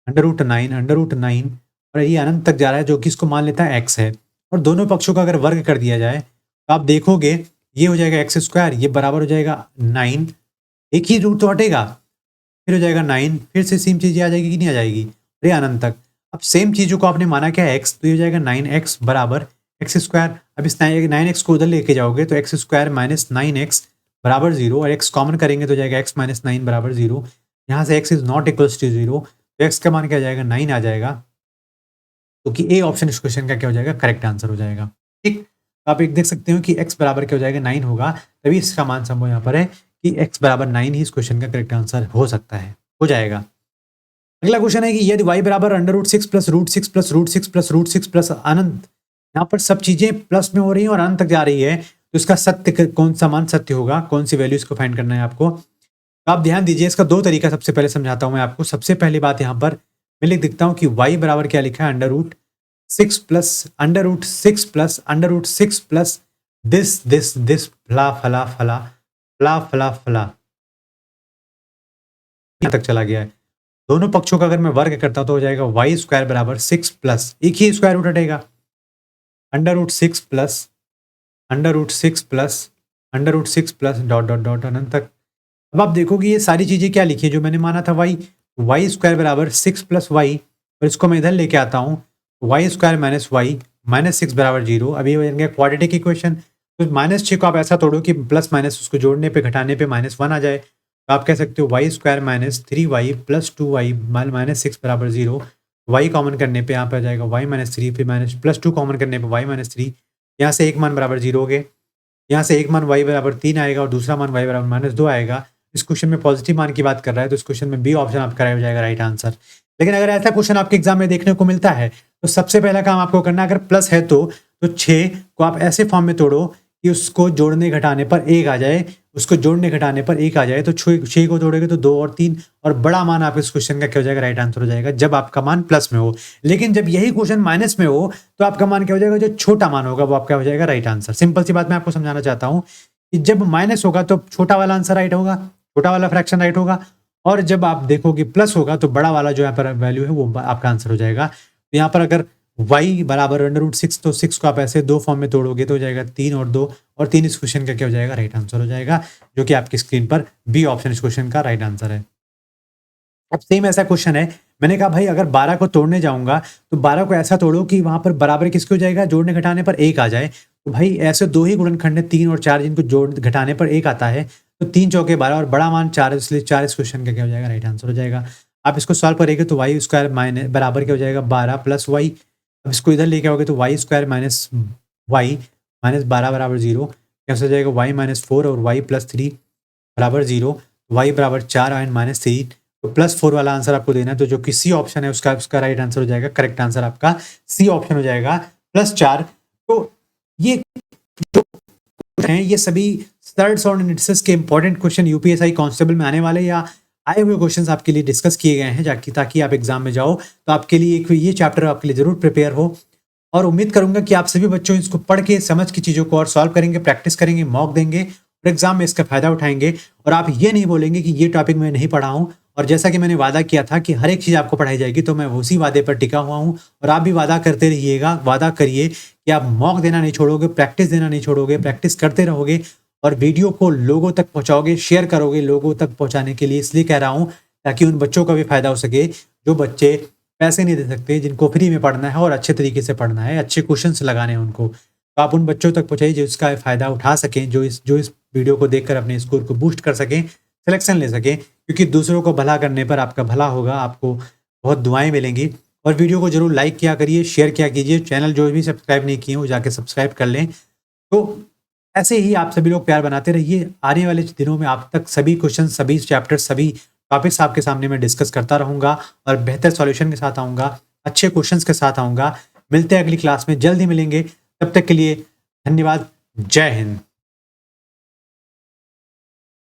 √9 और ये अनंत तक जा रहा है, जो कि इसको मान लेता है x है, और दोनों पक्षों का अगर वर्ग कर दिया जाए तो आप देखोगे ये हो जाएगा x², ये बराबर हो जाएगा 9, एक ही रूट तो हटेगा, फिर हो जाएगा 9, फिर से सेम चीज़ आ जाएगी कि नहीं आ जाएगी, अरे अनंत तक। अब सेम चीज़ों को आपने माना क्या है x, तो ये हो जाएगा 9x बराबर x²। अब इस 9x को उधर लेके जाओगे तो x² - 9x बराबर 0, और x कॉमन करेंगे तो हो जाएगा x - 9 बराबर 0। यहाँ से x is not equals to 0, तो x का मान क्या आ जाएगा, 9 आ जाएगा, तो कि ए ऑप्शन इस क्वेश्चन का क्या हो जाएगा, करेक्ट आंसर हो जाएगा। ठीक, तो आप एक देख सकते हो कि x बराबर क्या हो जाएगा, 9 होगा, तभी इसका मान संभव यहाँ पर है कि x बराबर 9 ही इस क्वेश्चन का करेक्ट आंसर हो सकता है, हो जाएगा। अगला क्वेश्चन है कि यदि y बराबर √6 + √6 + √6 + √6 प्लस अनंत, यहाँ पर सब चीजें प्लस में हो रही हैं और अनंत तक जा रही है, तो इसका सत्य कौन सा मान सत्य होगा, कौन सी वैल्यू इसको फाइंड करना है आपको। तो आप ध्यान दीजिए, इसका दो तरीका सबसे पहले समझाता हूं मैं आपको। सबसे पहली बात यहाँ पर मैं लिख दिखता हूँ कि y बराबर क्या लिखा है, √6 प्लस √6 प्लस दिस फला फला फला फला फला फला तक चला गया है। दोनों पक्षों का अगर मैं वर्ग करता हूं तो हो जाएगा y² बराबर 6 प्लस, एक ही स्क्वायर रूट हटेगा, √6 प्लस √6 प्लस डॉट अनंत तक। अब आप देखोगे ये सारी चीजें क्या लिखी है जो मैंने माना था, y² बराबर 6 + y, और इसको मैं इधर लेके आता हूँ y² - y -6 बराबर 0। अब ये हो जाएंगे क्वाड्रेटिक इक्वेशन। तो -6 को आप ऐसा तोड़ो कि प्लस माइनस उसको जोड़ने पे घटाने पे -1 आ जाए, तो आप कह सकते हो y² - 3y + 2y -6 बराबर 0। y कॉमन करने पे यहाँ पे आ जाएगा y - 3, फिर +2 कॉमन करने पे y - 3, यहाँ से एक मान बराबर 0 हो गए, यहाँ से एक मान y बराबर 3 आएगा और दूसरा मान y बराबर -2 आएगा। इस क्वेश्चन में पॉजिटिव मान की बात कर रहा है, तो इस क्वेश्चन में बी ऑप्शन आपका हो जाएगा राइट आंसर। लेकिन अगर ऐसा क्वेश्चन आपके एग्जाम में देखने को मिलता है तो सबसे पहला काम आपको करना है, अगर प्लस है तो 6 को आप ऐसे फॉर्म में तोड़ो कि उसको जोड़ने घटाने पर 1 आ जाए, उसको जोड़ने घटाने पर 1 आ जाए, तो 6 को जोड़ेंगे तो 2 और 3, और बड़ा मान आप इस क्वेश्चन का क्या हो जाएगा, राइट आंसर हो जाएगा, जब आपका मान प्लस में हो। लेकिन जब यही क्वेश्चन माइनस में हो तो आपका मान क्या हो जाएगा, जो छोटा मान होगा वो आपका हो जाएगा राइट आंसर। सिंपल सी बात मैं आपको समझाना चाहता हूँ कि जब माइनस होगा तो छोटा वाला आंसर राइट होगा, छोटा वाला फ्रैक्शन राइट होगा, और जब आप देखोगे प्लस होगा तो बड़ा वाला जो यहाँ पर वैल्यू है वो आपका आंसर हो जाएगा। तो यहाँ पर अगर y बराबर √6 तो 6 को आप ऐसे 2 फॉर्म में तोड़ोगे तो हो जाएगा 3 और 2 और 3 इस क्वेश्चन का क्या हो जाएगा, राइट आंसर हो जाएगा, जो कि आपकी स्क्रीन पर बी ऑप्शन इस क्वेश्चन का राइट आंसर है। अब सेम ऐसा क्वेश्चन है, मैंने कहा भाई अगर 12 को तोड़ने जाऊंगा तो 12 को ऐसा तोड़ो कि वहां पर बराबर किसके हो जाएगा, जोड़ने घटाने पर 1 आ जाए। तो भाई ऐसे 2 ही गुणनखंड है 3 और 4 जिनको जोड़ घटाने पर 1 आता है। तो 3 चौके 12 और बड़ा मान 4 इसलिए 4 इस क्वेश्चन का क्या हो जाएगा, राइट आंसर हो जाएगा। आप इसको सॉल्व करेंगे तो वाई स्क्वायर माइनस बराबर क्या हो जाएगा 12 प्लस वाई। अब इसको इधर लेके आओगे तो y square minus y minus 12 बराबर 0 कैसे हो जाएगा, वाई माइनस 4 और वाई प्लस 3 बराबर 0, वाई बराबर 4 एंड माइनस 3। तो +4 वाला आंसर आपको देना है, तो जो कि सी ऑप्शन है उसका राइट आंसर हो जाएगा। करेक्ट आंसर आपका सी ऑप्शन हो जाएगा +4। तो ये जो हैं ये सभी सर्ट्स और एनालिसिस के इंपॉर्टेंट क्वेश्चन यूपीएसआई कांस्टेबल में आने वाले या आए हुए क्वेश्चंस आपके लिए डिस्कस किए गए हैं ताकि आप एग्जाम में जाओ तो आपके लिए एक ये चैप्टर आपके लिए जरूर प्रिपेयर हो। और उम्मीद करूंगा कि आप सभी बच्चों इसको पढ़ के समझ की चीज़ों को और सॉल्व करेंगे, प्रैक्टिस करेंगे, मॉक देंगे और एग्जाम में इसका फायदा उठाएंगे। और आप ये नहीं बोलेंगे कि ये टॉपिक मैं नहीं पढ़ा हूँ, और जैसा कि मैंने वादा किया था कि हर एक चीज़ आपको पढ़ाई जाएगी, तो मैं उसी वादे पर टिका हुआ हूँ। और आप भी वादा करते रहिएगा, वादा करिए कि आप मॉक देना नहीं छोड़ोगे, प्रैक्टिस देना नहीं छोड़ोगे, प्रैक्टिस करते रहोगे और वीडियो को लोगों तक पहुँचाओगे, शेयर करोगे। लोगों तक पहुँचाने के लिए इसलिए कह रहा हूँ ताकि उन बच्चों का भी फायदा हो सके जो बच्चे पैसे नहीं दे सकते, जिनको फ्री में पढ़ना है और अच्छे तरीके से पढ़ना है, अच्छे क्वेश्चंस लगाने हैं उनको। तो आप उन बच्चों तक पहुँचाइए जो इसका फ़ायदा उठा सकें, जो इस वीडियो को देखकर अपने स्कोर को बूस्ट कर सकें, सिलेक्शन ले सकें। क्योंकि दूसरों को भला करने पर आपका भला होगा, आपको बहुत दुआएं मिलेंगी। और वीडियो को जरूर लाइक किया करिए, शेयर किया कीजिए। चैनल जो भी सब्सक्राइब नहीं किए वो जाके सब्सक्राइब कर लें। तो ऐसे ही आप सभी लोग प्यार बनाते रहिए। आने वाले दिनों में आप तक सभी क्वेश्चन, सभी चैप्टर, सभी टॉपिक्स आपके सामने मैं डिस्कस करता रहूँगा और बेहतर सॉल्यूशन के साथ आऊँगा, अच्छे क्वेश्चंस के साथ आऊँगा। मिलते हैं अगली क्लास में, जल्द ही मिलेंगे। तब तक के लिए धन्यवाद। जय हिंद।